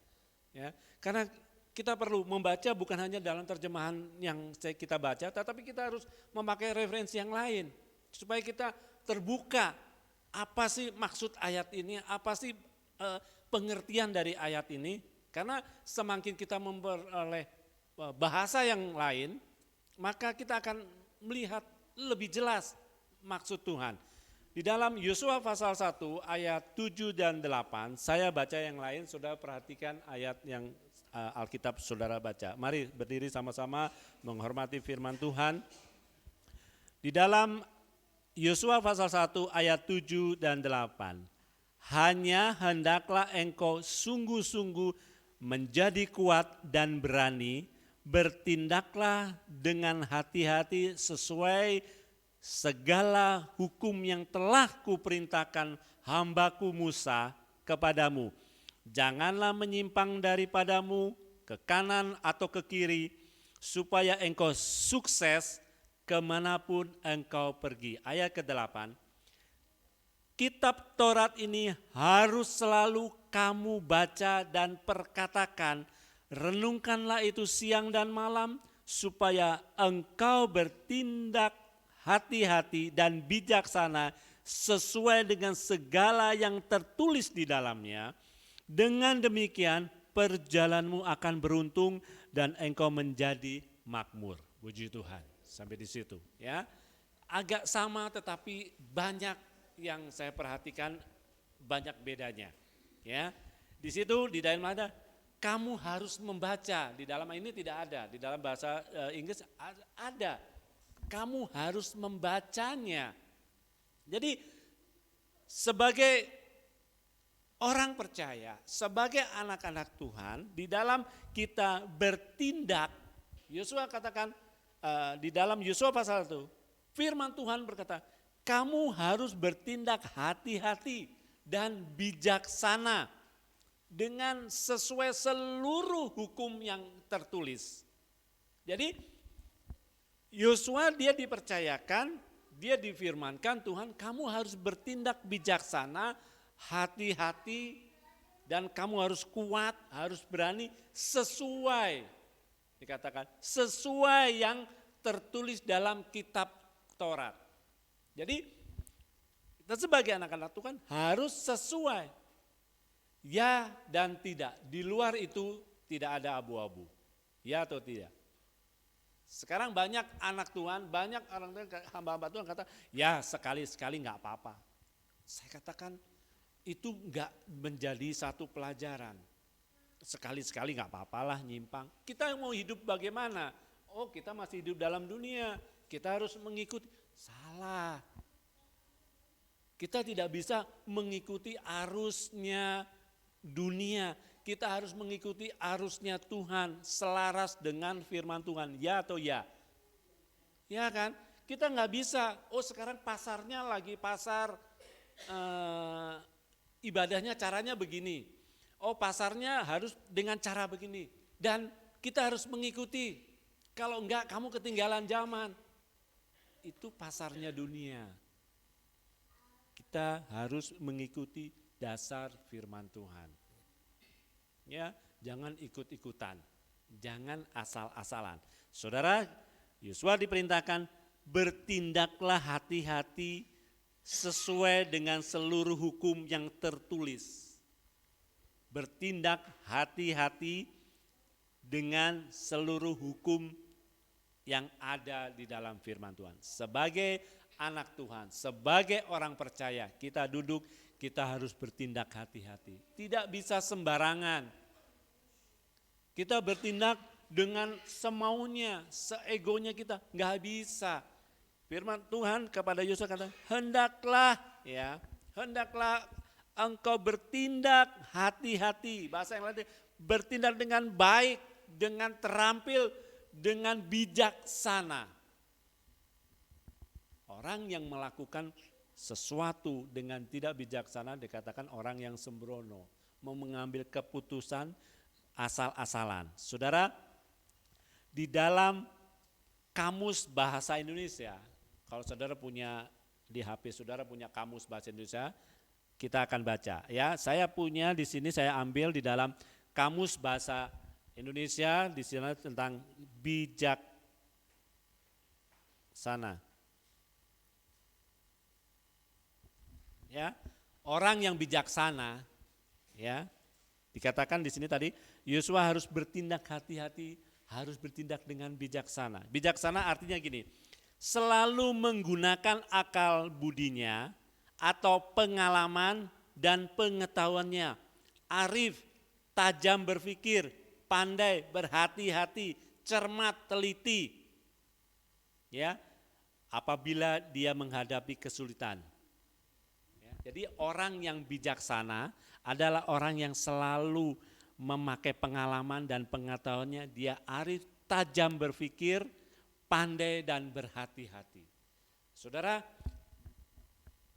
Ya, karena kita perlu membaca bukan hanya dalam terjemahan yang kita baca, tetapi kita harus memakai referensi yang lain supaya kita terbuka apa sih maksud ayat ini, apa sih pengertian dari ayat ini. Karena semakin kita memperoleh bahasa yang lain, maka kita akan melihat lebih jelas maksud Tuhan. Di dalam Yosua pasal 1 ayat 7 dan 8, saya baca yang lain, saudara perhatikan ayat yang Alkitab saudara baca. Mari berdiri sama-sama menghormati firman Tuhan. Di dalam Yosua pasal 1 ayat 7 dan 8. Hanya hendaklah engkau sungguh-sungguh menjadi kuat dan berani, bertindaklah dengan hati-hati sesuai segala hukum yang telah kuperintahkan hambaku Musa kepadamu. Janganlah menyimpang daripadamu ke kanan atau ke kiri, supaya engkau sukses kemanapun engkau pergi. Ayat ke-8, kitab Taurat ini harus selalu kamu baca dan perkatakan, renungkanlah itu siang dan malam, supaya engkau bertindak hati-hati dan bijaksana sesuai dengan segala yang tertulis di dalamnya. Dengan demikian perjalananmu akan beruntung dan engkau menjadi makmur. Puji Tuhan. Sampai di situ ya. Agak sama tetapi banyak yang saya perhatikan, banyak bedanya. Ya. Di situ di dalam ada kamu harus membaca. Di dalam ini tidak ada. Di dalam bahasa Inggris ada. Kamu harus membacanya. Jadi sebagai orang percaya, sebagai anak-anak Tuhan, di dalam kita bertindak, Yosua katakan di dalam Yosua pasal 1, firman Tuhan berkata, kamu harus bertindak hati-hati dan bijaksana. dengan sesuai seluruh hukum yang tertulis. Jadi Yosua dia dipercayakan, dia difirmankan Tuhan kamu harus bertindak bijaksana, hati-hati, dan kamu harus kuat, harus berani sesuai, dikatakan sesuai yang tertulis dalam kitab Taurat. Jadi kita sebagai anak-anak Tuhan harus sesuai, ya dan tidak. Di luar itu tidak ada abu-abu, ya atau tidak. Sekarang banyak anak Tuhan, banyak orang Tuhan, hamba-hamba Tuhan kata, ya sekali-sekali nggak apa-apa. Saya katakan itu nggak menjadi satu pelajaran. Sekali-sekali nggak apa-apalah nyimpang. Kita mau hidup bagaimana? Oh kita masih hidup dalam dunia, kita harus mengikuti. Salah. Kita tidak bisa mengikuti arusnya dunia. Kita harus mengikuti arusnya Tuhan, selaras dengan firman Tuhan, ya atau ya? Ya kan? Kita nggak bisa, oh sekarang pasarnya lagi pasar ibadahnya caranya begini. Oh pasarnya harus dengan cara begini. Dan kita harus mengikuti, kalau enggak kamu ketinggalan zaman. Itu pasarnya dunia. Kita harus mengikuti dasar firman Tuhan. Ya, jangan ikut-ikutan, jangan asal-asalan. Saudara, Yosua diperintahkan bertindaklah hati-hati sesuai dengan seluruh hukum yang tertulis. Bertindak hati-hati dengan seluruh hukum yang ada di dalam firman Tuhan. Sebagai anak Tuhan, sebagai orang percaya, kita duduk, kita harus bertindak hati-hati. Tidak bisa sembarangan. Kita bertindak dengan semaunya, seegonya kita, nggak bisa. Firman Tuhan kepada Yosua kata, hendaklah engkau bertindak hati-hati. Bahasa yang lain, bertindak dengan baik, dengan terampil, dengan bijaksana. Orang yang melakukan sesuatu dengan tidak bijaksana dikatakan orang yang sembrono, mau mengambil keputusan asal-asalan. Saudara, di dalam kamus bahasa Indonesia, kalau saudara punya di HP saudara punya kamus bahasa Indonesia, kita akan baca. Ya, saya punya di sini, saya ambil di dalam kamus bahasa Indonesia di sini tentang bijaksana. Ya, orang yang bijaksana, ya, dikatakan di sini tadi Yosua harus bertindak hati-hati, harus bertindak dengan bijaksana. Bijaksana artinya gini, selalu menggunakan akal budinya atau pengalaman dan pengetahuannya, arif, tajam berpikir, pandai, berhati-hati, cermat, teliti. Ya, apabila dia menghadapi kesulitan. Jadi orang yang bijaksana adalah orang yang selalu memakai pengalaman dan pengetahuannya, dia arif, tajam berpikir, pandai dan berhati-hati. Saudara,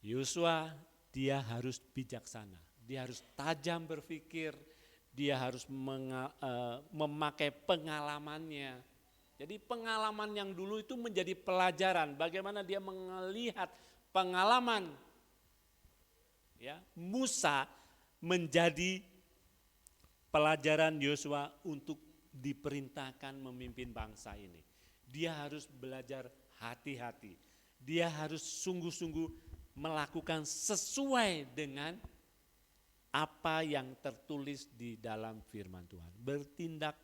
Yosua dia harus bijaksana, dia harus tajam berpikir, dia harus memakai pengalamannya. Jadi pengalaman yang dulu itu menjadi pelajaran, bagaimana dia melihat pengalaman ya, Musa menjadi pelajaran Yosua untuk diperintahkan memimpin bangsa ini. Dia harus belajar hati-hati. Dia harus sungguh-sungguh melakukan sesuai dengan apa yang tertulis di dalam firman Tuhan. Bertindak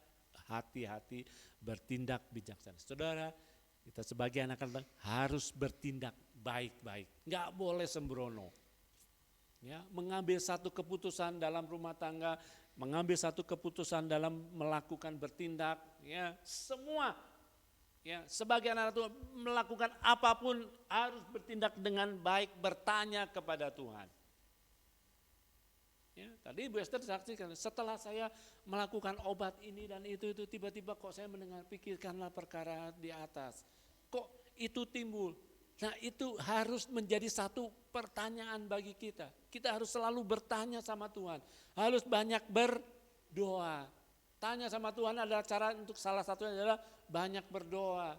hati-hati, bertindak bijaksana. Saudara, kita sebagai anak-anak harus bertindak baik-baik. Enggak boleh sembrono. Ya, mengambil satu keputusan dalam rumah tangga, mengambil satu keputusan dalam melakukan bertindak, ya semua, ya sebagai anak Tuhan melakukan apapun harus bertindak dengan baik, bertanya kepada Tuhan. Ya, tadi Ibu Esther saksikan, setelah saya melakukan obat ini dan itu tiba-tiba kok saya mendengar pikirkanlah perkara di atas, kok itu timbul. Nah itu harus menjadi satu pertanyaan bagi kita. Kita harus selalu bertanya sama Tuhan. Harus banyak berdoa. Tanya sama Tuhan adalah cara untuk salah satunya adalah banyak berdoa.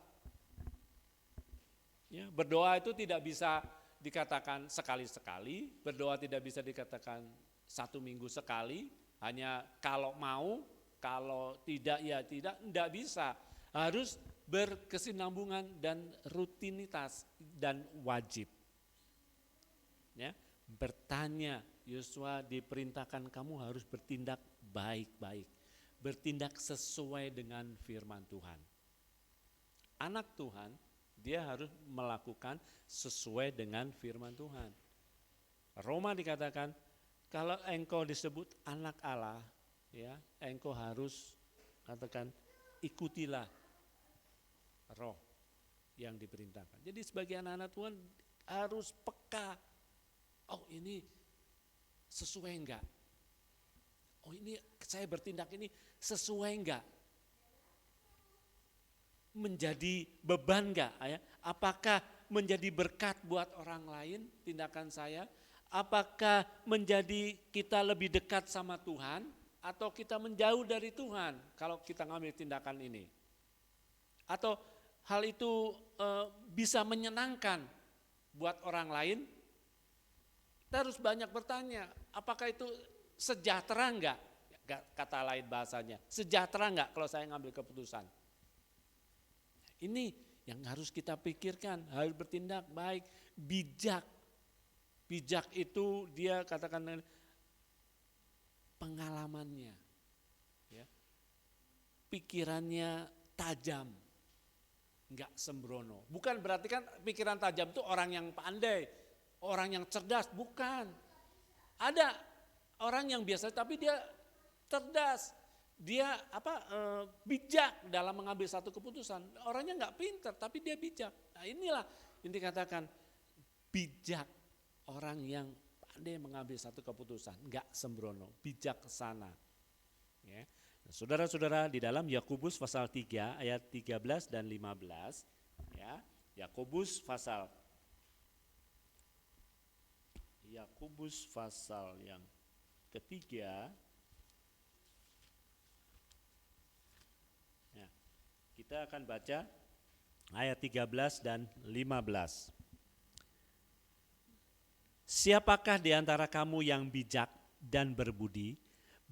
Ya, berdoa itu tidak bisa dikatakan sekali-sekali. Berdoa tidak bisa dikatakan 1 minggu sekali. Hanya kalau mau, kalau tidak ya tidak bisa. Harus berkesinambungan dan rutinitas dan wajib. Ya, bertanya, Yosua diperintahkan kamu harus bertindak baik-baik. Bertindak sesuai dengan firman Tuhan. Anak Tuhan, dia harus melakukan sesuai dengan firman Tuhan. Roma dikatakan, kalau engkau disebut anak Allah, ya, engkau harus katakan ikutilah roh yang diperintahkan. Jadi sebagai anak-anak Tuhan harus peka. Oh ini sesuai enggak? Oh ini saya bertindak ini sesuai enggak? Menjadi beban enggak? Ya? Apakah menjadi berkat buat orang lain tindakan saya? Apakah menjadi kita lebih dekat sama Tuhan? Atau kita menjauh dari Tuhan kalau kita ngambil tindakan ini? Atau hal itu bisa menyenangkan buat orang lain? Kita harus banyak bertanya, apakah itu sejahtera enggak? Kata lain bahasanya, sejahtera enggak kalau saya ngambil keputusan? Ini yang harus kita pikirkan, harus bertindak baik, bijak. Bijak itu dia katakan pengalamannya, ya. Pikirannya tajam, enggak sembrono. Bukan berarti kan pikiran tajam itu orang yang pandai, orang yang cerdas, bukan. Ada orang yang biasa tapi dia cerdas, dia bijak dalam mengambil satu keputusan. Orangnya enggak pintar tapi dia bijak. Nah inilah yang dikatakan bijak, orang yang pandai mengambil satu keputusan, enggak sembrono, bijaksana. Ya. Nah, saudara-saudara di dalam Yakobus pasal 3 ayat 13 dan 15, ya, Yakobus pasal yang ketiga, ya, kita akan baca ayat 13 dan 15. Siapakah di antara kamu yang bijak dan berbudi?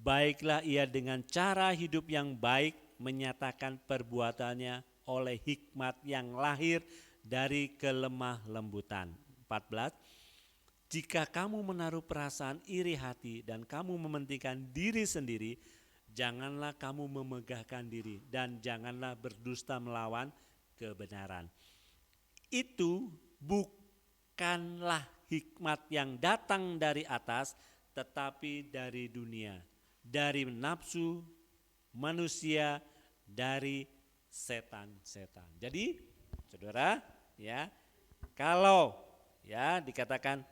Baiklah ia dengan cara hidup yang baik menyatakan perbuatannya oleh hikmat yang lahir dari kelemah lembutan. 14. Jika kamu menaruh perasaan iri hati dan kamu mementingkan diri sendiri, janganlah kamu memegahkan diri dan janganlah berdusta melawan kebenaran. Itu bukanlah hikmat yang datang dari atas, tetapi dari dunia, dari nafsu manusia, dari setan-setan. Jadi, saudara, ya, kalau ya dikatakan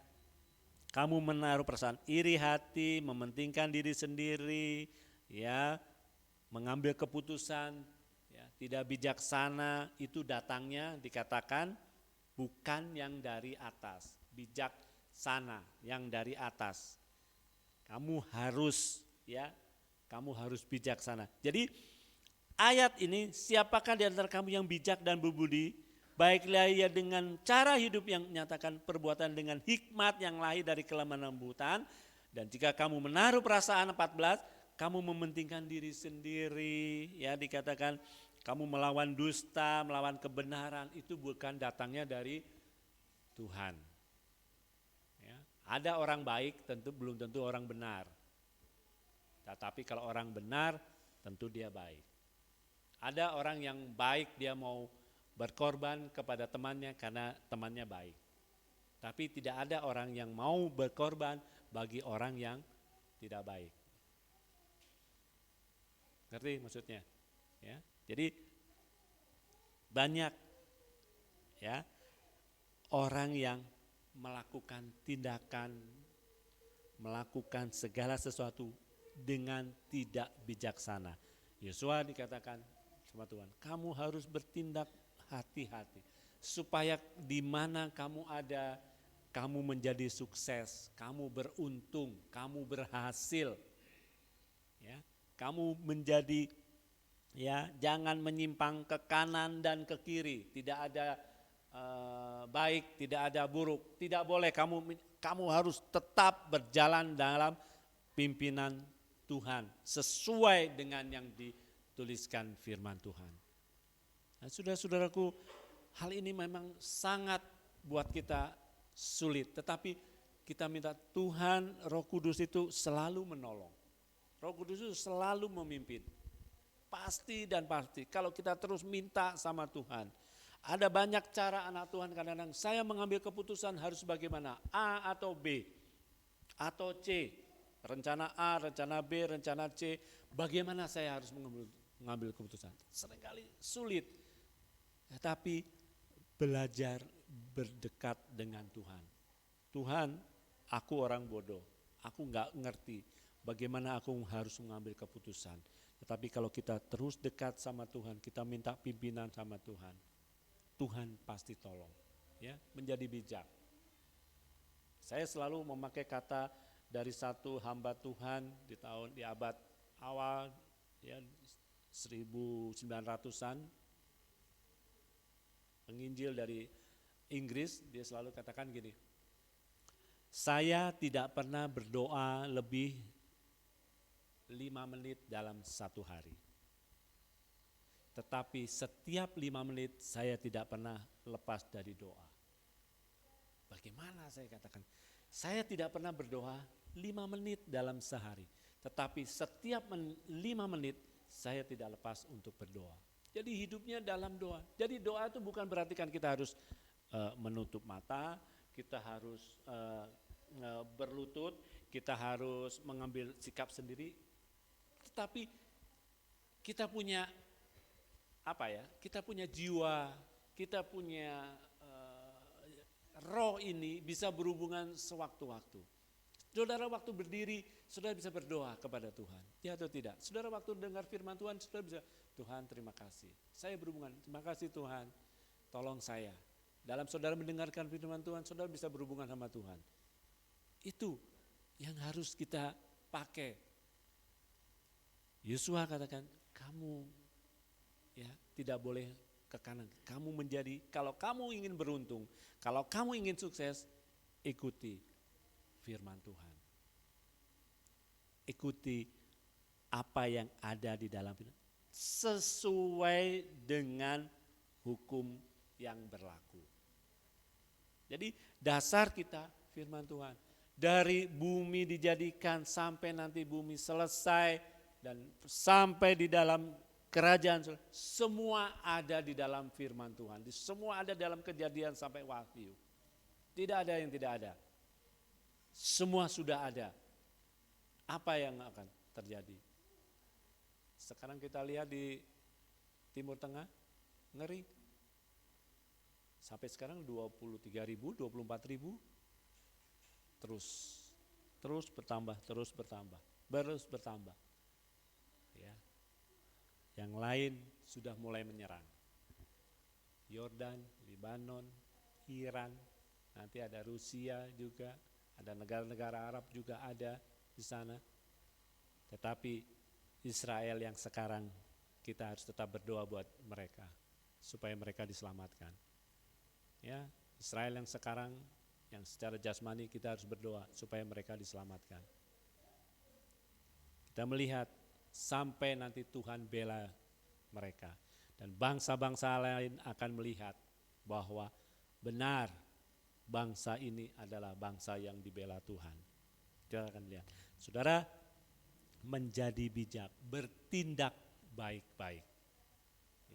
kamu menaruh perasaan iri hati, mementingkan diri sendiri, ya, mengambil keputusan, ya, tidak bijaksana, itu datangnya dikatakan bukan yang dari atas, bijaksana yang dari atas. Kamu harus, ya, kamu harus bijaksana. Jadi ayat ini, siapakah di antara kamu yang bijak dan berbudi? Baiklah ia dengan cara hidup yang menyatakan perbuatan dengan hikmat yang lahir dari kelemahan lembutan. Dan jika kamu menaruh perasaan 14, kamu mementingkan diri sendiri, ya, dikatakan kamu melawan dusta, melawan kebenaran, itu bukan datangnya dari Tuhan. Ya, ada orang baik tentu belum tentu orang benar. Tetapi kalau orang benar tentu dia baik. Ada orang yang baik dia mau berkorban kepada temannya karena temannya baik. Tapi tidak ada orang yang mau berkorban bagi orang yang tidak baik. Ngerti maksudnya? Ya. Jadi banyak, ya, orang yang melakukan tindakan, melakukan segala sesuatu dengan tidak bijaksana. Yosua dikatakan sama Tuhan, kamu harus bertindak hati-hati. supaya di mana kamu ada, kamu menjadi sukses, kamu beruntung, kamu berhasil. Ya, kamu menjadi, ya, jangan menyimpang ke kanan dan ke kiri, tidak ada baik, tidak ada buruk, tidak boleh. Kamu harus tetap berjalan dalam pimpinan Tuhan sesuai dengan yang dituliskan firman Tuhan. Nah, saudara-saudaraku, hal ini memang sangat buat kita sulit, tetapi kita minta Tuhan, Roh Kudus itu selalu menolong. Roh Kudus itu selalu memimpin. Pasti dan pasti kalau kita terus minta sama Tuhan. Ada banyak cara anak Tuhan kadang-kadang saya mengambil keputusan harus bagaimana, A atau B atau C. Rencana A, rencana B, rencana C. Bagaimana saya harus mengambil keputusan? Seringkali sulit. Tetapi belajar berdekat dengan Tuhan. Tuhan, aku orang bodoh, aku enggak ngerti bagaimana aku harus mengambil keputusan. Tetapi kalau kita terus dekat sama Tuhan, kita minta pimpinan sama Tuhan, Tuhan pasti tolong, ya, menjadi bijak. Saya selalu memakai kata dari satu hamba Tuhan di abad awal, ya, 1900-an, penginjil dari Inggris, dia selalu katakan gini, saya tidak pernah berdoa lebih 5 menit dalam satu hari. Tetapi setiap 5 menit saya tidak pernah lepas dari doa. Bagaimana saya katakan? Saya tidak pernah berdoa 5 menit dalam sehari. Tetapi setiap 5 menit saya tidak lepas untuk berdoa. Jadi hidupnya dalam doa. Jadi doa itu bukan berarti kan kita harus menutup mata, kita harus berlutut, kita harus mengambil sikap sendiri. Tetapi kita punya kita punya jiwa, kita punya roh ini bisa berhubungan sewaktu-waktu. Saudara waktu berdiri, saudara bisa berdoa kepada Tuhan, ya atau tidak? Saudara waktu dengar firman Tuhan, saudara bisa, Tuhan terima kasih, saya berhubungan, terima kasih Tuhan, tolong saya. Dalam saudara mendengarkan firman Tuhan, saudara bisa berhubungan sama Tuhan. Itu yang harus kita pakai. Yosua katakan, kamu, ya, tidak boleh ke kanan. Kamu menjadi, kalau kamu ingin beruntung, kalau kamu ingin sukses, ikuti firman Tuhan. Ikuti apa yang ada di dalam firman, sesuai dengan hukum yang berlaku. Jadi dasar kita firman Tuhan. Dari bumi dijadikan sampai nanti bumi selesai dan sampai di dalam kerajaan, semua ada di dalam firman Tuhan. Semua ada dalam Kejadian sampai Wahyu. Tidak ada yang tidak ada. Semua sudah ada. Apa yang akan terjadi? Sekarang kita lihat di Timur Tengah, ngeri. Sampai sekarang 23.000, 24.000, terus bertambah. Ya. Yang lain sudah mulai menyerang. Yordan, Lebanon, Iran, nanti ada Rusia juga, ada negara-negara Arab juga ada di sana. Tetapi Israel yang sekarang kita harus tetap berdoa buat mereka supaya mereka diselamatkan. Ya, Israel yang sekarang yang secara jasmani kita harus berdoa supaya mereka diselamatkan. Kita melihat sampai nanti Tuhan bela mereka dan bangsa-bangsa lain akan melihat bahwa benar bangsa ini adalah bangsa yang dibela Tuhan. Kita akan lihat. Saudara, menjadi bijak, bertindak baik-baik.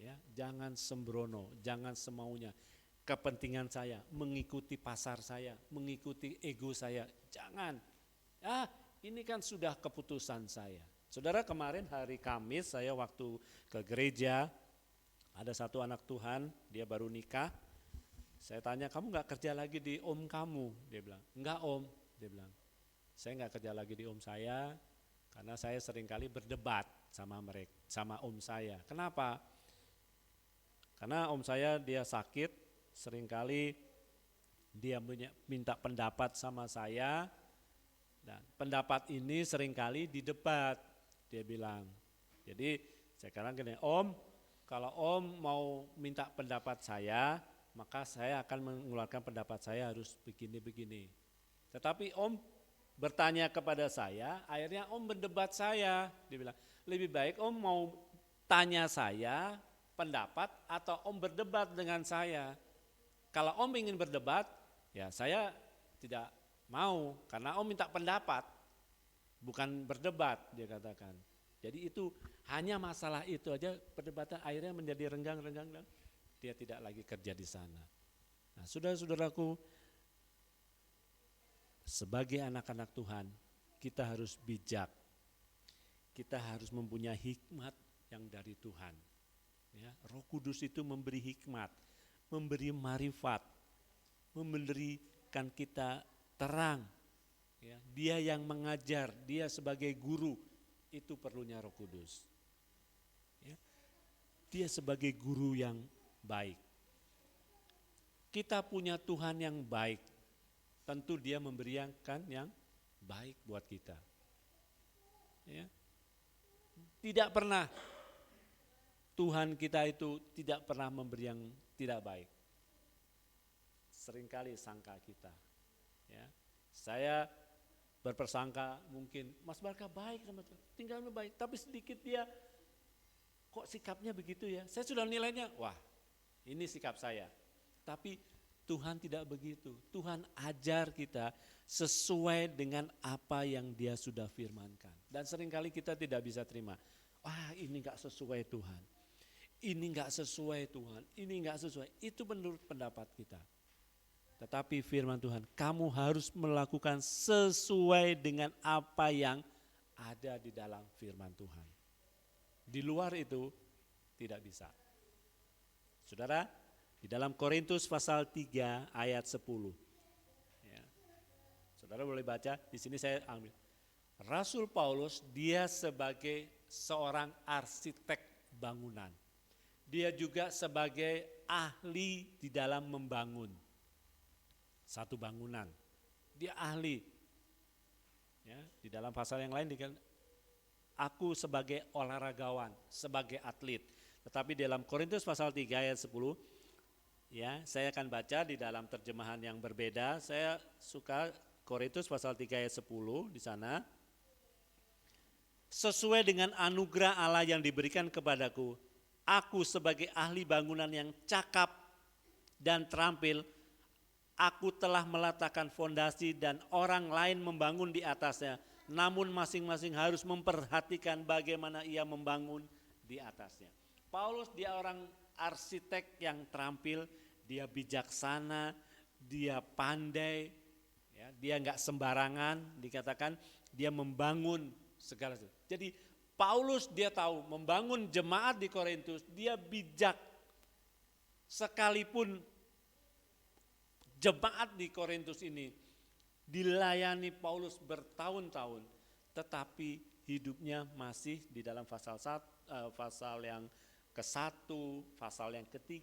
Ya, jangan sembrono, jangan semaunya. Kepentingan saya, mengikuti pasar saya, mengikuti ego saya, jangan. Ini kan sudah keputusan saya. Saudara, kemarin hari Kamis saya waktu ke gereja, ada satu anak Tuhan, dia baru nikah. Saya tanya, kamu gak kerja lagi di om kamu? Dia bilang, enggak om. Dia bilang, saya gak kerja lagi di om saya, karena saya seringkali berdebat sama om saya. Kenapa? Karena om saya dia sakit, seringkali dia minta pendapat sama saya, dan pendapat ini seringkali didebat, dia bilang. Jadi sekarang gini, Om, kalau Om mau minta pendapat saya, maka saya akan mengeluarkan pendapat saya harus begini-begini. Tetapi Om bertanya kepada saya, akhirnya Om berdebat saya. Dia bilang, lebih baik Om mau tanya saya pendapat atau Om berdebat dengan saya. Kalau Om ingin berdebat, ya saya tidak mau karena Om minta pendapat, bukan berdebat, dia katakan. Jadi itu hanya masalah itu aja, perdebatan akhirnya menjadi renggang, dia tidak lagi kerja di sana. Nah, saudara-saudaraku, sebagai anak-anak Tuhan, kita harus bijak, kita harus mempunyai hikmat yang dari Tuhan. Ya, Roh Kudus itu memberi hikmat, memberi marifat, memberikan kita terang. Ya, dia yang mengajar, dia sebagai guru, itu perlunya Roh Kudus. Ya, dia sebagai guru yang baik. Kita punya Tuhan yang baik, tentu dia memberikan yang baik buat kita. Ya. Tidak pernah Tuhan kita itu tidak pernah memberi yang tidak baik. Seringkali sangka kita. Ya. Saya berpersangka mungkin Mas Barka baik sama Tuhan, tinggalnya baik, tapi sedikit dia kok sikapnya begitu ya. Saya sudah nilainya, wah ini sikap saya. Tapi Tuhan tidak begitu. Tuhan ajar kita sesuai dengan apa yang dia sudah firmankan. Dan seringkali kita tidak bisa terima. Wah ini gak sesuai Tuhan. Ini gak sesuai Tuhan. Ini gak sesuai. Itu menurut pendapat kita. Tetapi firman Tuhan, kamu harus melakukan sesuai dengan apa yang ada di dalam firman Tuhan. Di luar itu tidak bisa. Saudara, di dalam Korintus pasal 3 ayat 10. Ya. Saudara boleh baca, di sini saya ambil. Rasul Paulus dia sebagai seorang arsitek bangunan. Dia juga sebagai ahli di dalam membangun satu bangunan. Dia ahli. Ya, di dalam pasal yang lain dikatakan aku sebagai olahragawan, sebagai atlet. Tetapi dalam Korintus pasal 3 ayat 10, ya, saya akan baca di dalam terjemahan yang berbeda. Saya suka Korintus pasal 3 ayat 10 di sana. Sesuai dengan anugerah Allah yang diberikan kepadaku, aku sebagai ahli bangunan yang cakap dan terampil, aku telah meletakkan fondasi dan orang lain membangun di atasnya. Namun masing-masing harus memperhatikan bagaimana ia membangun di atasnya. Paulus dia orang arsitek yang terampil, dia bijaksana, dia pandai, ya, dia enggak sembarangan, dikatakan dia membangun segala sesuatu. Jadi Paulus dia tahu membangun jemaat di Korintus, dia bijak. Sekalipun jemaat di Korintus ini dilayani Paulus bertahun-tahun, tetapi hidupnya masih di dalam pasal yang ke-1, pasal yang ke-3,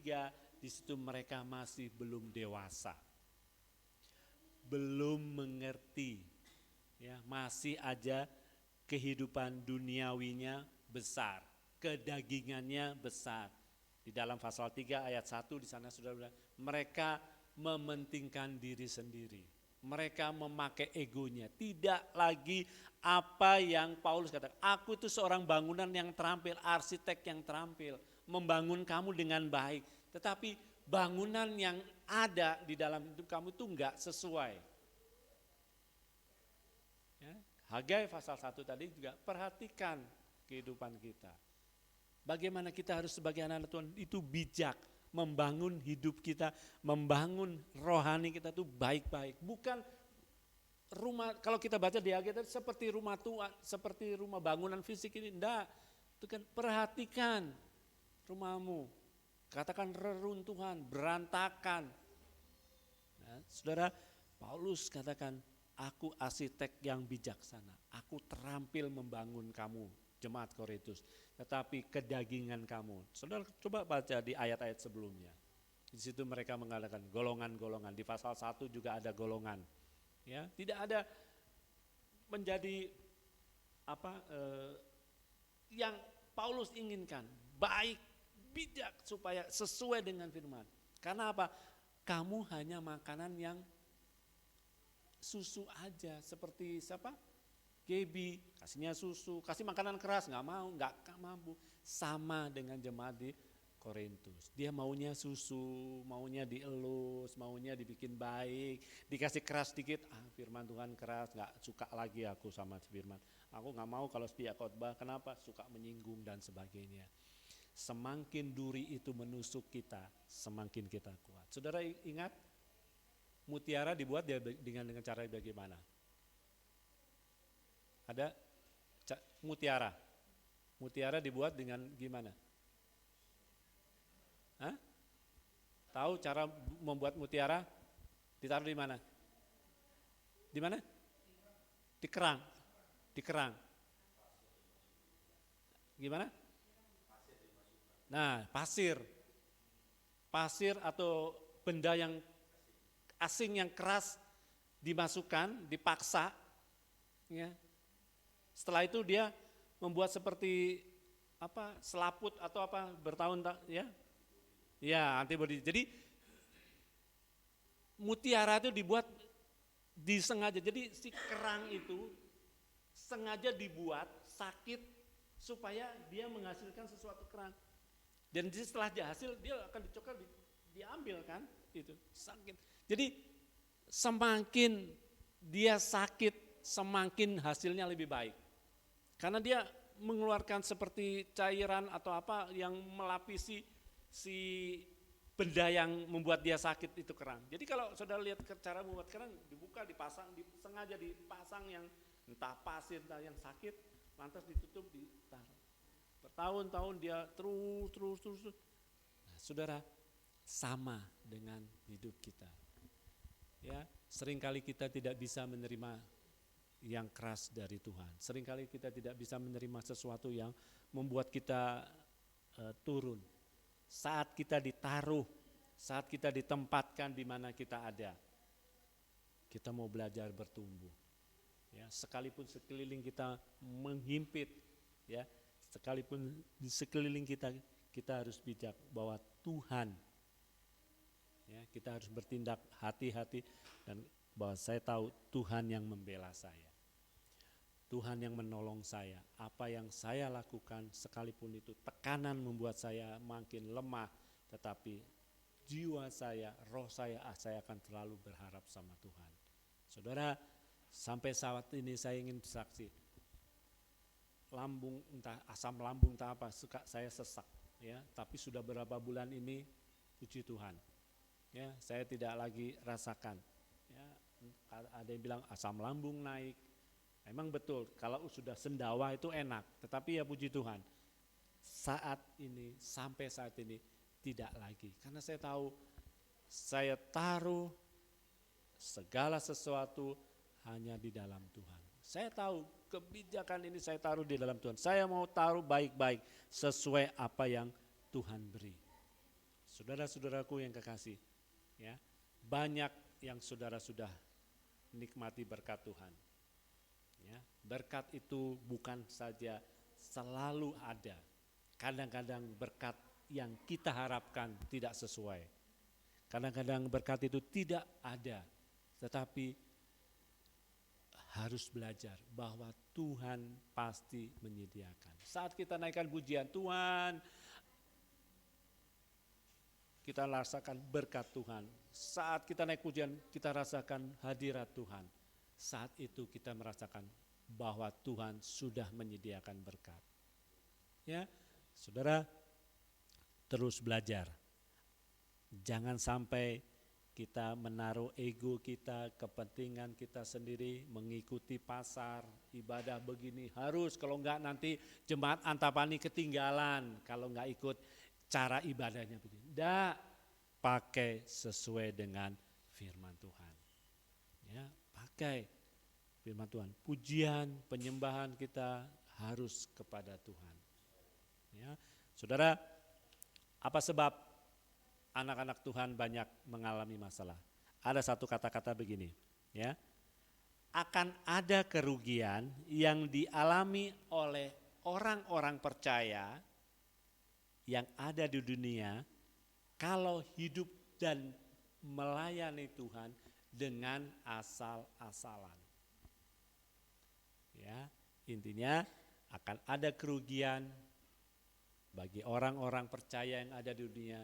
di situ mereka masih belum dewasa, belum mengerti, ya, masih aja kehidupan duniawinya besar, kedagingannya besar. Di dalam pasal 3 ayat 1 di sana sudah bilang, mereka mementingkan diri sendiri. Mereka memakai egonya, tidak lagi apa yang Paulus katakan. Aku itu seorang bangunan yang terampil, arsitek yang terampil, membangun kamu dengan baik. Tetapi bangunan yang ada di dalam hidup kamu itu enggak sesuai. Ya, Hagai pasal 1 tadi juga perhatikan kehidupan kita. Bagaimana kita harus sebagai anak Tuhan itu bijak. Membangun hidup kita, membangun rohani kita tuh baik-baik. Bukan rumah, kalau kita baca di Alkitab seperti rumah tua, seperti rumah bangunan fisik ini, enggak. Itu kan perhatikan rumahmu. Katakan reruntuhan, berantakan. Nah, saudara, Paulus katakan, aku arsitek yang bijaksana. Aku terampil membangun kamu, jemaat Korintus. Tetapi kedagingan kamu. Saudara coba baca di ayat-ayat sebelumnya. Di situ mereka mengadakan golongan-golongan. Di pasal 1 juga ada golongan. Ya, tidak ada menjadi yang Paulus inginkan, baik, bijak supaya sesuai dengan firman. Karena apa? Kamu hanya makanan yang susu aja, seperti siapa? Gebi, kasihnya susu, kasih makanan keras nggak mau, nggak mampu. Sama dengan jemaat di Korintus, dia maunya susu, maunya dielus, maunya dibikin baik, dikasih keras dikit, firman Tuhan keras, nggak suka lagi aku sama firman. Aku nggak mau kalau setia khotbah, kenapa? Suka menyinggung dan sebagainya. Semakin duri itu menusuk kita, semakin kita kuat. Saudara ingat, mutiara dibuat dengan cara bagaimana? Ada mutiara. Mutiara dibuat dengan gimana? Hah? Tahu cara membuat mutiara? Ditaruh di mana? Di mana? Di kerang. Di kerang. Gimana? Nah, pasir. Pasir atau benda yang asing yang keras dimasukkan, dipaksa. Ya. Setelah itu dia membuat seperti selaput atau bertahun-tahun ya. Ya, antibody. Jadi mutiara itu dibuat disengaja. Jadi si kerang itu sengaja dibuat sakit supaya dia menghasilkan sesuatu kerang. Dan setelah hasil dia akan dicokal, diambil kan, itu sakit. Jadi semakin dia sakit, semakin hasilnya lebih baik. Karena dia mengeluarkan seperti cairan atau yang melapisi si benda yang membuat dia sakit itu kerang. Jadi kalau saudara lihat cara membuat kerang, dibuka, dipasang, sengaja dipasang yang entah pasir, entah yang sakit, lantas ditutup, ditaruh. Bertahun-tahun dia terus. Nah, saudara, sama dengan hidup kita. Ya, seringkali kita tidak bisa menerima yang keras dari Tuhan. Seringkali kita tidak bisa menerima sesuatu yang membuat kita turun. Saat kita ditaruh, saat kita ditempatkan di mana kita ada, kita mau belajar bertumbuh. Ya, sekalipun sekeliling kita menghimpit, ya, sekalipun di sekeliling kita harus bijak bahwa Tuhan, ya, kita harus bertindak hati-hati dan bahwa saya tahu Tuhan yang membela saya. Tuhan yang menolong saya, apa yang saya lakukan sekalipun itu tekanan membuat saya makin lemah, tetapi jiwa saya, roh saya akan selalu berharap sama Tuhan. Saudara, sampai saat ini saya ingin bersaksi, lambung entah asam lambung entah apa, saya sesak, ya, tapi sudah berapa bulan ini, puji Tuhan, ya, saya tidak lagi rasakan, ya, ada yang bilang asam lambung naik. Memang betul, kalau sudah sendawa itu enak, tetapi ya puji Tuhan, sampai saat ini tidak lagi. Karena saya tahu, saya taruh segala sesuatu hanya di dalam Tuhan. Saya tahu kebijakan ini saya taruh di dalam Tuhan. Saya mau taruh baik-baik sesuai apa yang Tuhan beri. Saudara-saudaraku yang kekasih, ya, banyak yang saudara sudah nikmati berkat Tuhan. Ya, berkat itu bukan saja selalu ada. Kadang-kadang berkat yang kita harapkan tidak sesuai. Kadang-kadang berkat itu tidak ada, tetapi harus belajar bahwa Tuhan pasti menyediakan. Saat kita naikkan pujian Tuhan, kita rasakan berkat Tuhan. Saat kita naik pujian, kita rasakan hadirat Tuhan. Saat itu kita merasakan bahwa Tuhan sudah menyediakan berkat. Ya, saudara, terus belajar. Jangan sampai kita menaruh ego kita, kepentingan kita sendiri, mengikuti pasar, ibadah begini harus, kalau enggak nanti jemaat Antapani ketinggalan kalau enggak ikut cara ibadahnya begini. Enggak, pakai sesuai dengan firman Tuhan. Ya, pakai firman Tuhan. Pujian, penyembahan kita harus kepada Tuhan. Ya, saudara, apa sebab anak-anak Tuhan banyak mengalami masalah. Ada satu kata-kata begini, ya. Akan ada kerugian yang dialami oleh orang-orang percaya yang ada di dunia kalau hidup dan melayani Tuhan dengan asal-asalan. Ya, intinya akan ada kerugian bagi orang-orang percaya yang ada di dunia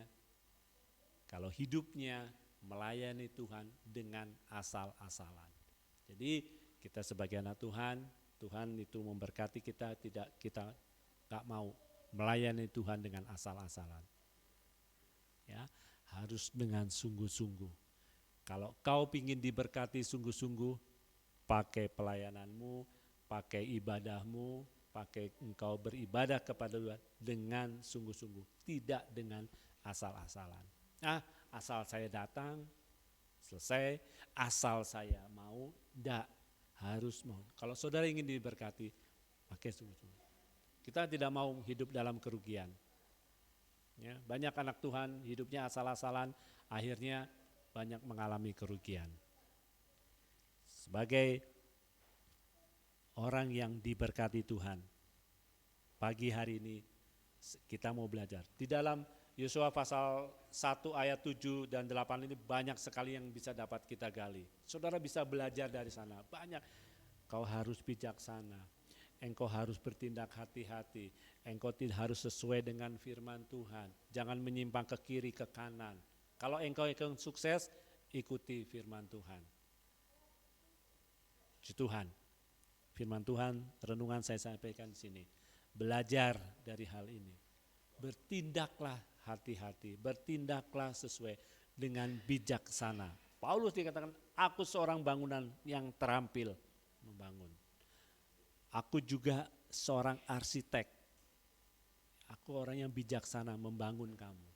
kalau hidupnya melayani Tuhan dengan asal-asalan. Jadi kita sebagai anak Tuhan, Tuhan itu memberkati kita nggak mau melayani Tuhan dengan asal-asalan. Ya, harus dengan sungguh-sungguh. Kalau kau ingin diberkati sungguh-sungguh, pakai pelayananmu, pakai ibadahmu, pakai engkau beribadah kepada Tuhan dengan sungguh-sungguh, tidak dengan asal-asalan. Asal saya datang, selesai, asal saya mau, tidak harus mau. Kalau saudara ingin diberkati, pakai sungguh-sungguh. Kita tidak mau hidup dalam kerugian. Ya, banyak anak Tuhan hidupnya asal-asalan, akhirnya banyak mengalami kerugian. Sebagai orang yang diberkati Tuhan, pagi hari ini kita mau belajar. Di dalam Yosua pasal 1 ayat 7 dan 8 ini banyak sekali yang bisa dapat kita gali. Saudara bisa belajar dari sana, banyak. Kau harus bijaksana, engkau harus bertindak hati-hati, engkau tidak harus sesuai dengan firman Tuhan. Jangan menyimpang ke kiri, ke kanan. Kalau engkau ingin sukses, ikuti firman Tuhan. Puji Tuhan. Firman Tuhan, renungan saya sampaikan di sini. Belajar dari hal ini. Bertindaklah hati-hati, bertindaklah sesuai dengan bijaksana. Paulus dikatakan, aku seorang bangunan yang terampil membangun. Aku juga seorang arsitek. Aku orang yang bijaksana membangun kamu.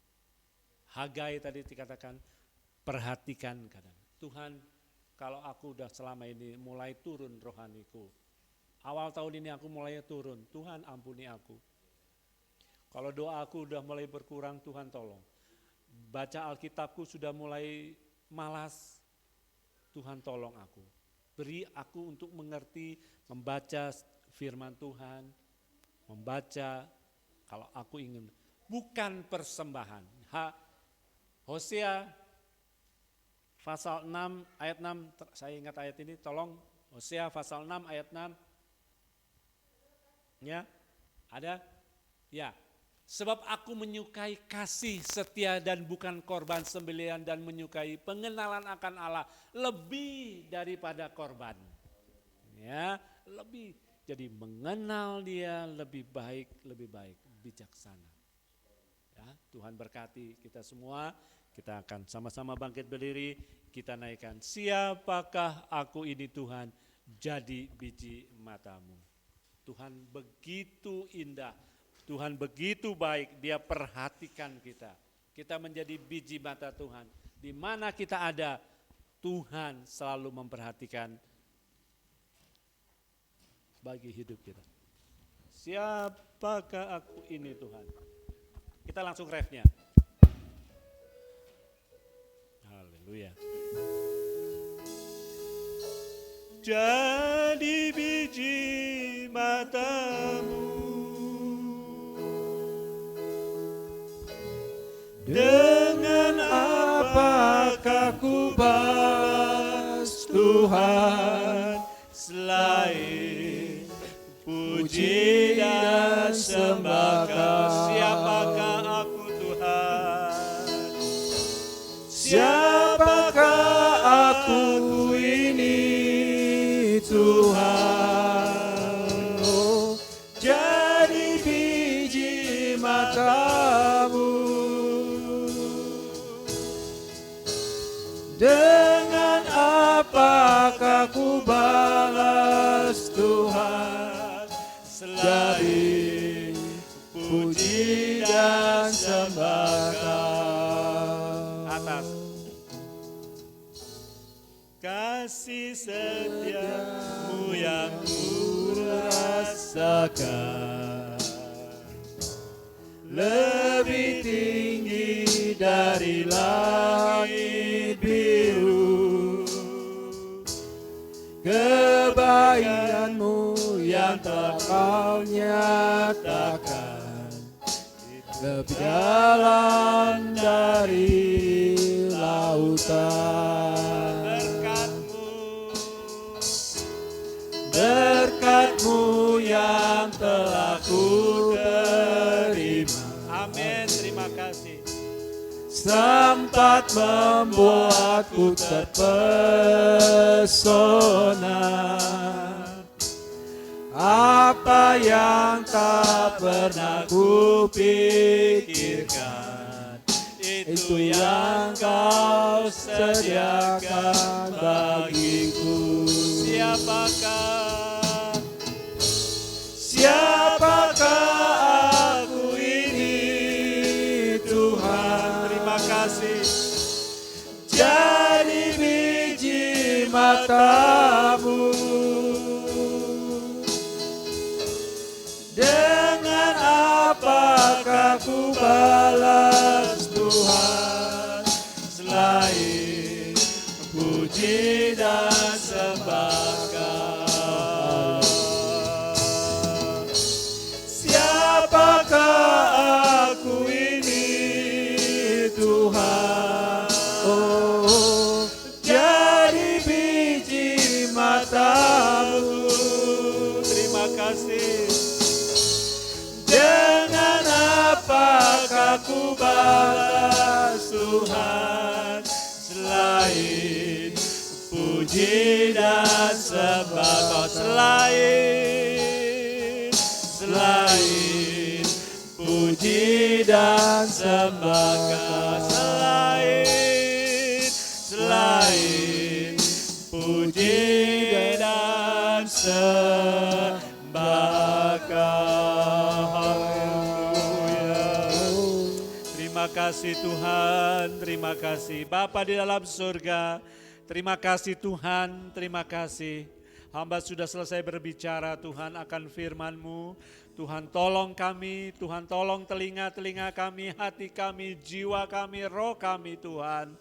Hagai tadi dikatakan, perhatikan kadang. Tuhan, kalau aku udah selama ini mulai turun rohaniku. Awal tahun ini aku mulai turun, Tuhan ampuni aku. Kalau doa aku udah mulai berkurang, Tuhan tolong. Baca Alkitabku sudah mulai malas, Tuhan tolong aku. Beri aku untuk mengerti, membaca firman Tuhan, membaca kalau aku ingin. Bukan persembahan. Hosea pasal 6 ayat 6, saya ingat ayat ini, tolong. Hosea pasal 6 ayat 6. Ya, ada? Ya. Sebab aku menyukai kasih setia dan bukan korban sembelihan dan menyukai pengenalan akan Allah lebih daripada korban. Ya, lebih. Jadi mengenal Dia lebih baik, bijaksana. Ya, Tuhan berkati kita semua. Kita akan sama-sama bangkit berdiri, kita naikkan. Siapakah aku ini Tuhan, jadi biji matamu. Tuhan begitu indah. Tuhan begitu baik, Dia perhatikan kita. Kita menjadi biji mata Tuhan. Di mana kita ada, Tuhan selalu memperhatikan bagi hidup kita. Siapakah aku ini Tuhan? Kita langsung refnya. Haleluya. Jadi biji matamu, dengan apakah ku balas Tuhan selain puji dan sembah Kau? Siapakah aku Tuhan? Siapakah aku ini Tuhan? Oh, jadi biji matamu. Dengan apakah ku balas Tuhan selain puji dan sembah Kau? Atas kasih setiamu yang ku rasakan lebih tinggi dari langit biru, kebaikan-Mu yang telah Kau nyatakan lebih dalam dari lautan. Berkat-Mu yang telah ku terima. Amin, terima kasih. Sempat membuatku terpesona. Apa yang tak pernah ku pikirkan, itu yang Kau sediakan bagiku. Siapakah aku ini, Tuhan? Terima kasih. Jadi biji mata-Mu. Dengan apakah ku balas Tuhan, selain puji dan sembah Kau? Siapakah aku ini, Tuhan? Oh, jadi biji mata-Mu. Terima kasih. Dengan apakah ku balas Tuhan, selain puji dan sembah Kau? Selain puji dan sembah Kau, selain puji dan sembah Kau. Terima kasih Tuhan, terima kasih Bapa di dalam surga. Terima kasih Tuhan, terima kasih. Hamba sudah selesai berbicara Tuhan akan firman-Mu. Tuhan tolong kami, Tuhan tolong telinga-telinga kami, hati kami, jiwa kami, roh kami Tuhan.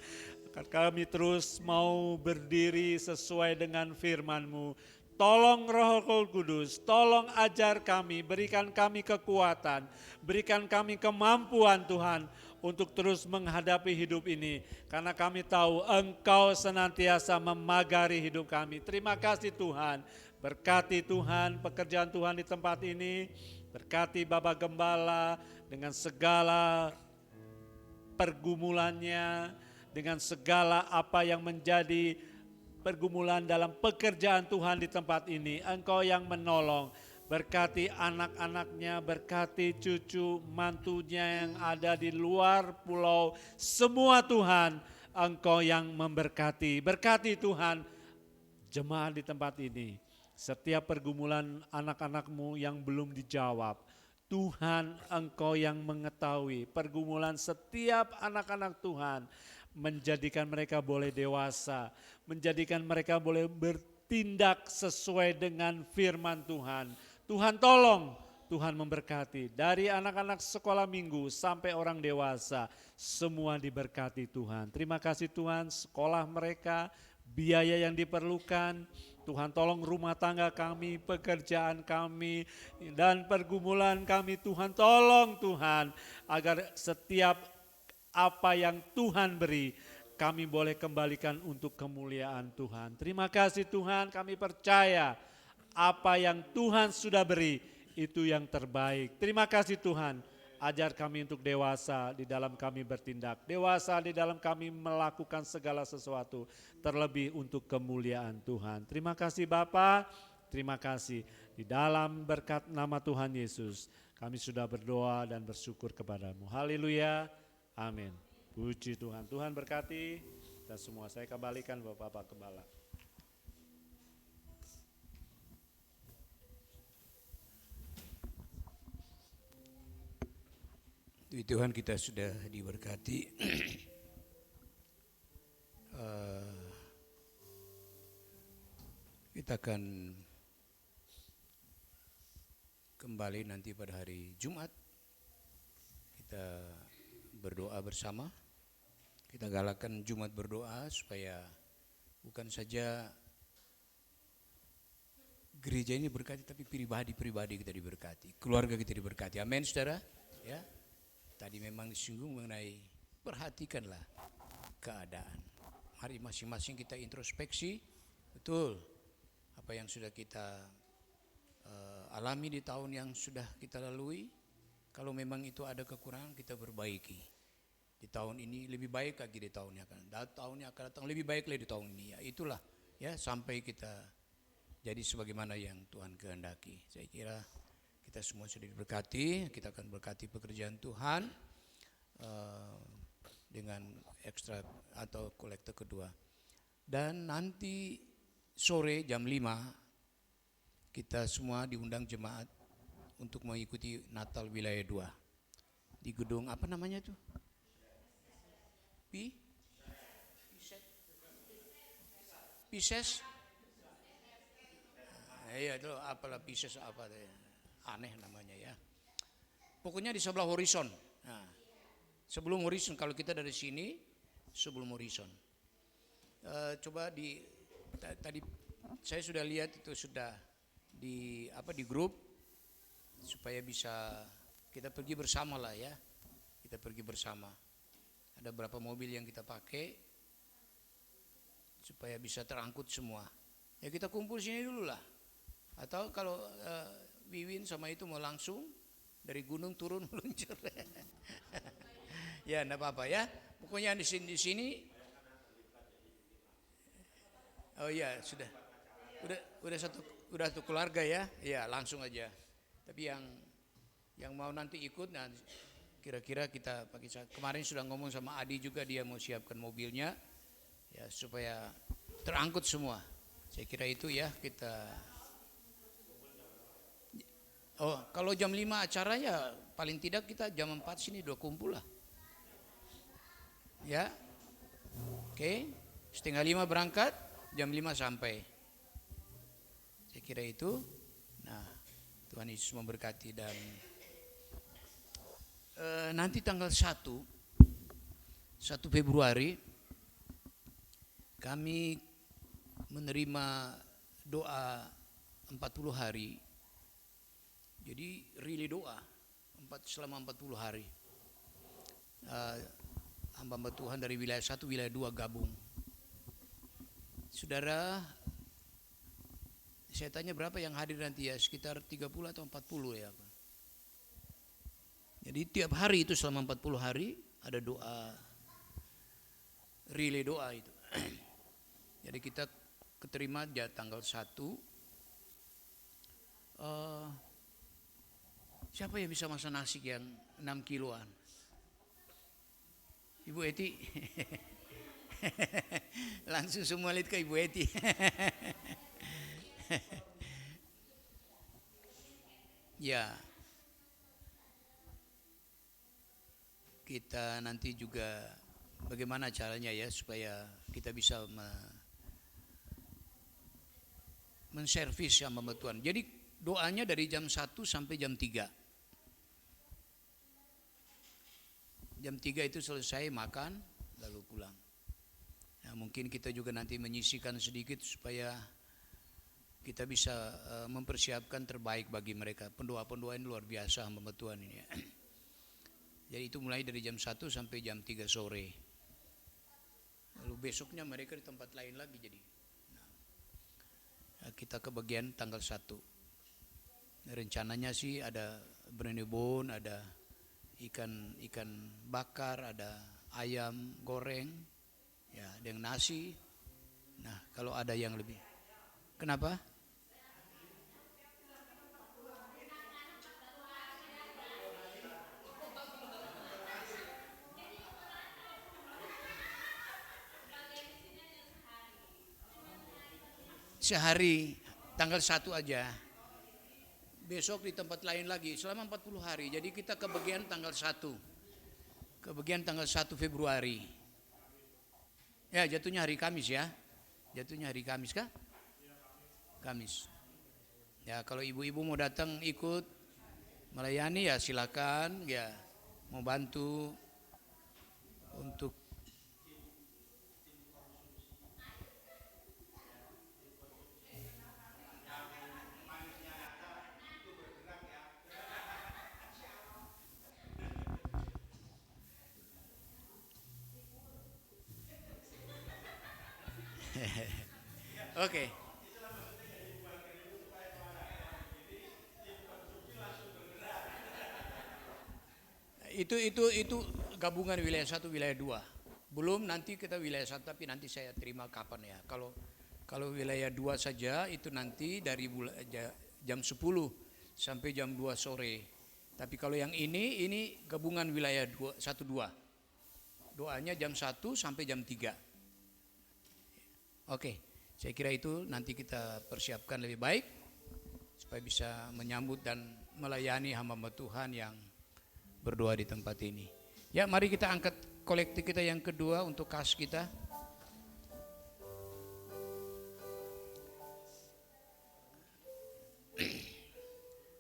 Kami terus mau berdiri sesuai dengan firman-Mu. Tolong Roh Kudus, tolong ajar kami, berikan kami kekuatan, berikan kami kemampuan Tuhan untuk terus menghadapi hidup ini. Karena kami tahu Engkau senantiasa memagari hidup kami. Terima kasih Tuhan, berkati Tuhan pekerjaan Tuhan di tempat ini, berkati Bapak Gembala dengan segala pergumulannya, dengan segala apa yang menjadi pergumulan dalam pekerjaan Tuhan di tempat ini. Engkau yang menolong, berkati anak-anaknya, berkati cucu mantunya yang ada di luar pulau. Semua Tuhan, Engkau yang memberkati. Berkati Tuhan jemaat di tempat ini. Setiap pergumulan anak-anakmu yang belum dijawab, Tuhan Engkau yang mengetahui pergumulan setiap anak-anak Tuhan. Menjadikan mereka boleh dewasa, menjadikan mereka boleh bertindak sesuai dengan firman Tuhan. Tuhan tolong, Tuhan memberkati. Dari anak-anak sekolah minggu sampai orang dewasa, semua diberkati Tuhan. Terima kasih Tuhan, sekolah mereka, biaya yang diperlukan. Tuhan tolong rumah tangga kami, pekerjaan kami, dan pergumulan kami. Tuhan tolong Tuhan, agar setiap apa yang Tuhan beri, kami boleh kembalikan untuk kemuliaan Tuhan. Terima kasih Tuhan, kami percaya apa yang Tuhan sudah beri, itu yang terbaik. Terima kasih Tuhan, ajar kami untuk dewasa di dalam kami bertindak. Dewasa di dalam kami melakukan segala sesuatu, terlebih untuk kemuliaan Tuhan. Terima kasih Bapa, terima kasih. Di dalam berkat nama Tuhan Yesus, kami sudah berdoa dan bersyukur kepadamu. Haleluya. Amin. Puji Tuhan. Tuhan berkati dan semua. Saya kembalikan Bapak Gembala. Tuhan, kita sudah diberkati. Kita akan kembali nanti pada hari Jumat. Kita berdoa bersama. Kita galakkan Jumat berdoa supaya bukan saja gereja ini berkati, tapi pribadi-pribadi kita diberkati, keluarga kita diberkati. Amin, saudara. Ya, tadi memang disinggung mengenai perhatikanlah keadaan. Hari masing-masing kita introspeksi, betul apa yang sudah kita alami di tahun yang sudah kita lalui. Kalau memang itu ada kekurangan, kita perbaiki. Di tahun ini lebih baik lagi di tahun yang akan datang. Tahun yang akan datang lebih baik lagi di tahun ini. Ya itulah ya, sampai kita jadi sebagaimana yang Tuhan kehendaki. Saya kira kita semua sudah diberkati. Kita akan berkati pekerjaan Tuhan dengan ekstra atau kolektor kedua. Dan nanti sore jam 5 kita semua diundang jemaat untuk mengikuti Natal wilayah 2 di gedung apa namanya tuh? Pisces. Iya itu apalah Pisces apa deh. Aneh namanya ya. Pokoknya di sebelah horizon. Nah, sebelum horizon, kalau kita dari sini sebelum horizon. Coba tadi saya sudah lihat itu sudah di grup supaya bisa kita pergi bersama lah ya. Kita pergi bersama. Ada berapa mobil yang kita pakai supaya bisa terangkut semua. Ya kita kumpul sini dulu lah. Atau kalau Wiwin sama itu mau langsung dari gunung turun meluncur. Ya enggak apa-apa ya. Pokoknya di sini. Oh iya, sudah. Udah satu keluarga ya. Ya, langsung aja. Tapi yang mau nanti ikut, nah kira-kira kita pakai. Kemarin sudah ngomong sama Adi juga, dia mau siapkan mobilnya ya supaya terangkut semua. Saya kira itu ya kita. Oh, kalau jam 5 acaranya paling tidak kita jam 4 sini udah kumpul lah. Ya. Oke. 4:30 berangkat, jam 5 sampai. Saya kira itu. Nah, Tuhan Yesus memberkati. Dan nanti tanggal 1 Februari kami menerima doa 40 hari. Jadi really doa selama 40 hari. Hamba-hamba Tuhan dari wilayah 1, wilayah 2 gabung. Saudara, saya tanya berapa yang hadir nanti ya, sekitar 30 atau 40 ya. Jadi tiap hari itu selama 40 hari ada doa, relay doa itu. Jadi kita keterima tanggal 1. Siapa yang bisa masak nasi yang 6 kiloan? Ibu Eti. Langsung semua lihat ke Ibu Eti. Ya. Kita nanti juga bagaimana caranya ya supaya kita bisa menservis yang Tuhan. Jadi doanya dari jam 1 sampai jam 3. Jam 3 itu selesai makan lalu pulang. Nah, mungkin kita juga nanti menyisihkan sedikit supaya kita bisa mempersiapkan terbaik bagi mereka. Pendoa-pendoa ini luar biasa hamba Tuhan ini ya. Jadi itu mulai dari jam 1 sampai jam 3 sore. Lalu besoknya mereka di tempat lain lagi jadi. Nah, kita ke bagian tanggal 1. Rencananya sih ada brenebon, ada ikan bakar, ada ayam goreng, ya dengan nasi. Nah kalau ada yang lebih. Kenapa? Sehari, tanggal 1 aja. Besok di tempat lain lagi selama 40 hari. Jadi kita ke bagian tanggal 1. Ke bagian tanggal 1 Februari. Ya, jatuhnya hari Kamis ya. Jatuhnya hari Kamis kah? Kamis. Ya, kalau ibu-ibu mau datang ikut melayani ya silakan ya. Mau bantu untuk Oke. Itu gabungan wilayah 1 wilayah 2. Belum nanti kita wilayah 1 tapi nanti saya terima kapan ya. Kalau wilayah 2 saja itu nanti dari jam 10 sampai jam 2 sore. Tapi kalau yang ini gabungan wilayah 1 2. Doanya jam 1 sampai jam 3. Oke, saya kira itu nanti kita persiapkan lebih baik supaya bisa menyambut dan melayani hamba Tuhan yang berdoa di tempat ini. Ya, mari kita angkat kolektif kita yang kedua untuk kas kita.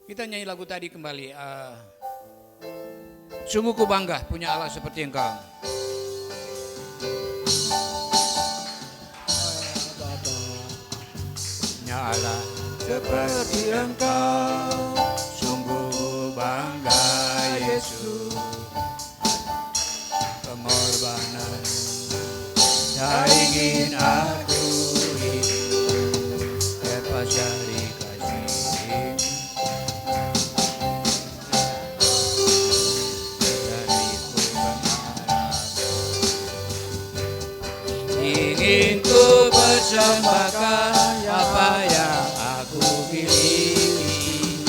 Kita nyanyi lagu tadi kembali. Sungguh ku bangga punya Allah seperti Engkau. Punya Allah seperti Engkau. Sungguh bangga Yesus. Pengorbanan tak ingin aku hidup lepas dari kasih. Ingin ku persembahkan apa yang aku miliki.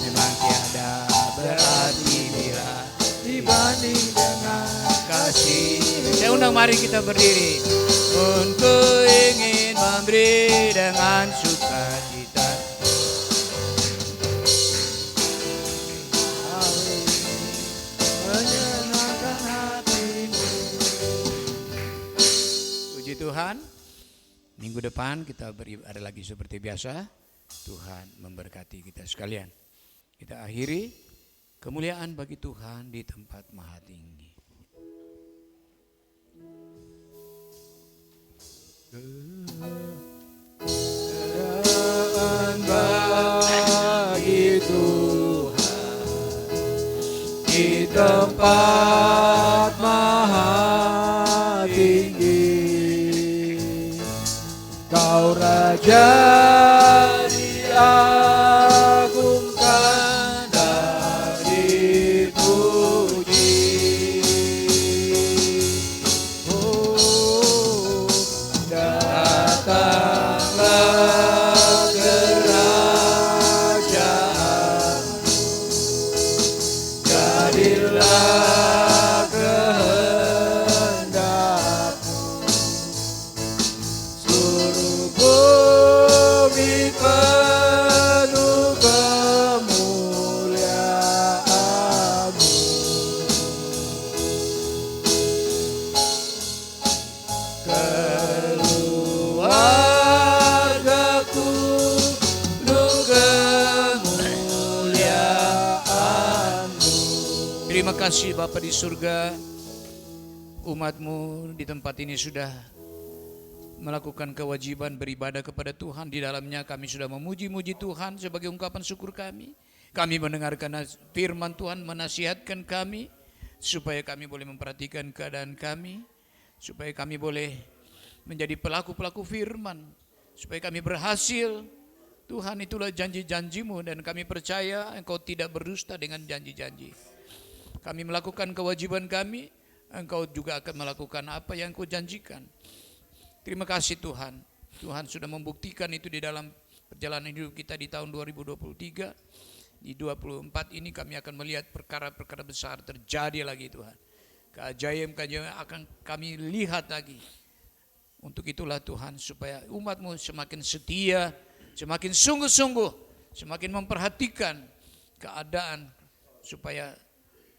Memang tiada berarti bila dibanding dengan kasih. Saya undang mari kita berdiri. Untuk ingin memberi dengan sukacita. Menyenangkan hatimu. Puji Tuhan. Minggu depan kita ada lagi seperti biasa. Tuhan memberkati kita sekalian. Kita akhiri kemuliaan bagi Tuhan di tempat maha tinggi. Kemuliaan bagi Tuhan di tempat maha tinggi. Kau Raja diagungkan dan dipuji. Oh, datanglah kerajaanmu, jadilah kehendakmu. Seluruh bumi penuh kemuliaan-Mu. Keluargaku penuh kemuliaan-Mu. Terima kasih Bapa di surga, umat-Mu di tempat ini sudah melakukan kewajiban beribadah kepada Tuhan. Di dalamnya kami sudah memuji-muji Tuhan sebagai ungkapan syukur kami. Kami mendengarkan firman Tuhan, menasihatkan kami supaya kami boleh memperhatikan keadaan kami, supaya kami boleh menjadi pelaku-pelaku firman, supaya kami berhasil. Tuhan, itulah janji-janji-Mu dan kami percaya Engkau tidak berdusta dengan janji-janji. Kami melakukan kewajiban kami, Engkau juga akan melakukan apa yang Engkau janjikan. Terima kasih Tuhan. Tuhan sudah membuktikan itu di dalam perjalanan hidup kita di tahun 2023. Di 24 ini kami akan melihat perkara-perkara besar terjadi lagi Tuhan. Keajaiban-keajaiban akan kami lihat lagi. Untuk itulah Tuhan, supaya umat-Mu semakin setia, semakin sungguh-sungguh, semakin memperhatikan keadaan, supaya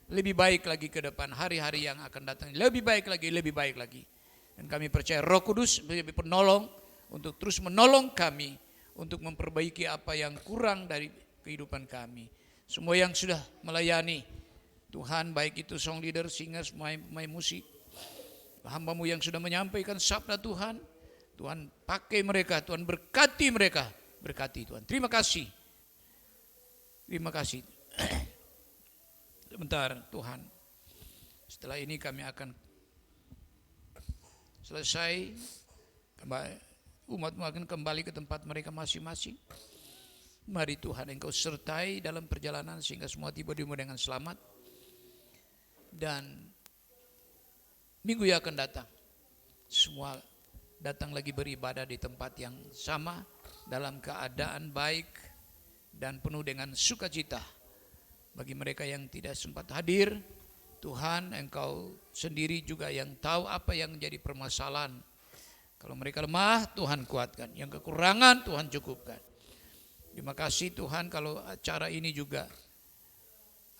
lebih baik lagi ke depan, hari-hari yang akan datang. Lebih baik lagi, lebih baik lagi. Dan kami percaya Roh Kudus menjadi penolong untuk terus menolong kami untuk memperbaiki apa yang kurang dari kehidupan kami. Semua yang sudah melayani Tuhan, baik itu song leader, singers, pemain musik, hamba-Mu yang sudah menyampaikan sabda Tuhan, Tuhan pakai mereka, Tuhan berkati mereka, berkati Tuhan. Terima kasih. Terima kasih. Sebentar Tuhan. Setelah ini kami akan selesai Umat-Mu akan kembali ke tempat mereka masing-masing. Mari Tuhan Engkau sertai dalam perjalanan sehingga semua tiba di rumah dengan selamat. Dan minggu yang akan datang, semua datang lagi beribadah di tempat yang sama dalam keadaan baik dan penuh dengan sukacita. Bagi mereka yang tidak sempat hadir, Tuhan Engkau sendiri juga yang tahu apa yang menjadi permasalahan. Kalau mereka lemah, Tuhan kuatkan. Yang kekurangan, Tuhan cukupkan. Terima kasih Tuhan kalau acara ini juga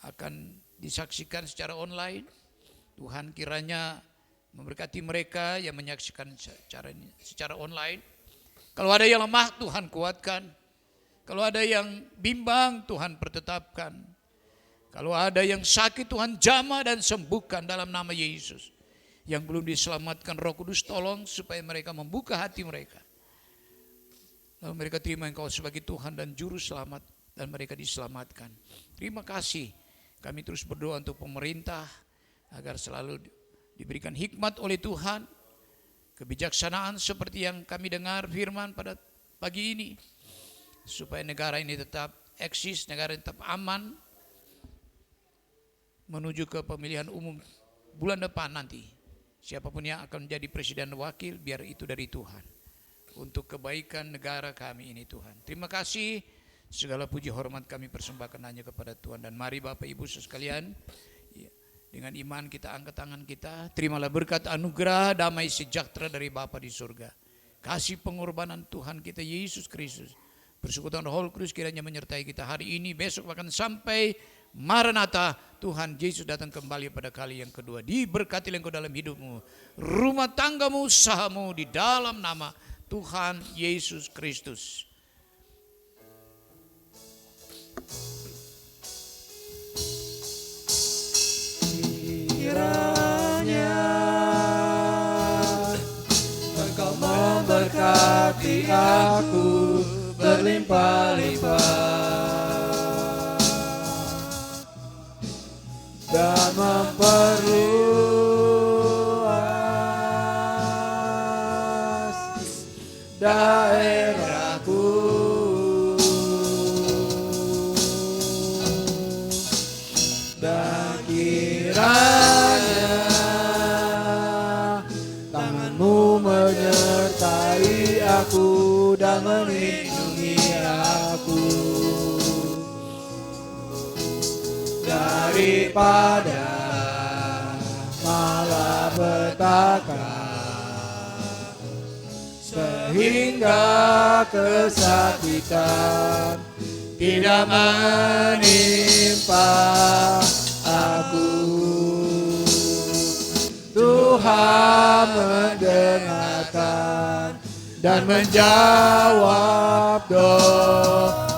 akan disaksikan secara online. Tuhan kiranya memberkati mereka yang menyaksikan secara online. Kalau ada yang lemah, Tuhan kuatkan. Kalau ada yang bimbang, Tuhan pertetapkan. Kalau ada yang sakit, Tuhan jamah dan sembuhkan dalam nama Yesus. Yang belum diselamatkan, Roh Kudus tolong supaya mereka membuka hati mereka. Lalu mereka terima Engkau sebagai Tuhan dan Juru Selamat, dan mereka diselamatkan. Terima kasih. Kami terus berdoa untuk pemerintah agar selalu diberikan hikmat oleh Tuhan, kebijaksanaan seperti yang kami dengar firman pada pagi ini, supaya negara ini tetap eksis, negara ini tetap aman menuju ke pemilihan umum bulan depan nanti. Siapapun yang akan menjadi presiden dan wakil, biar itu dari Tuhan. Untuk kebaikan negara kami ini Tuhan. Terima kasih, segala puji hormat kami persembahkan hanya kepada Tuhan. Dan mari Bapak Ibu sekalian, dengan iman kita angkat tangan kita. Terimalah berkat anugerah damai sejahtera dari Bapa di surga. Kasih pengorbanan Tuhan kita Yesus Kristus. Persekutuan Roh Kudus kiranya menyertai kita hari ini, besok bahkan sampai Maranatha, Tuhan Yesus datang kembali pada kali yang kedua. Diberkati Engkau dalam hidupmu, rumah tanggamu, usahamu, di dalam nama Tuhan Yesus Kristus. Kiranya Engkau memberkati aku berlimpah-limpah dan memperluas daerahku, dan kiranya tanganmu menyertai aku dan melindungi aku daripada malapetaka, sehingga kesakitan tidak menimpa aku. Tuhan mendengarkan dan menjawab doaku.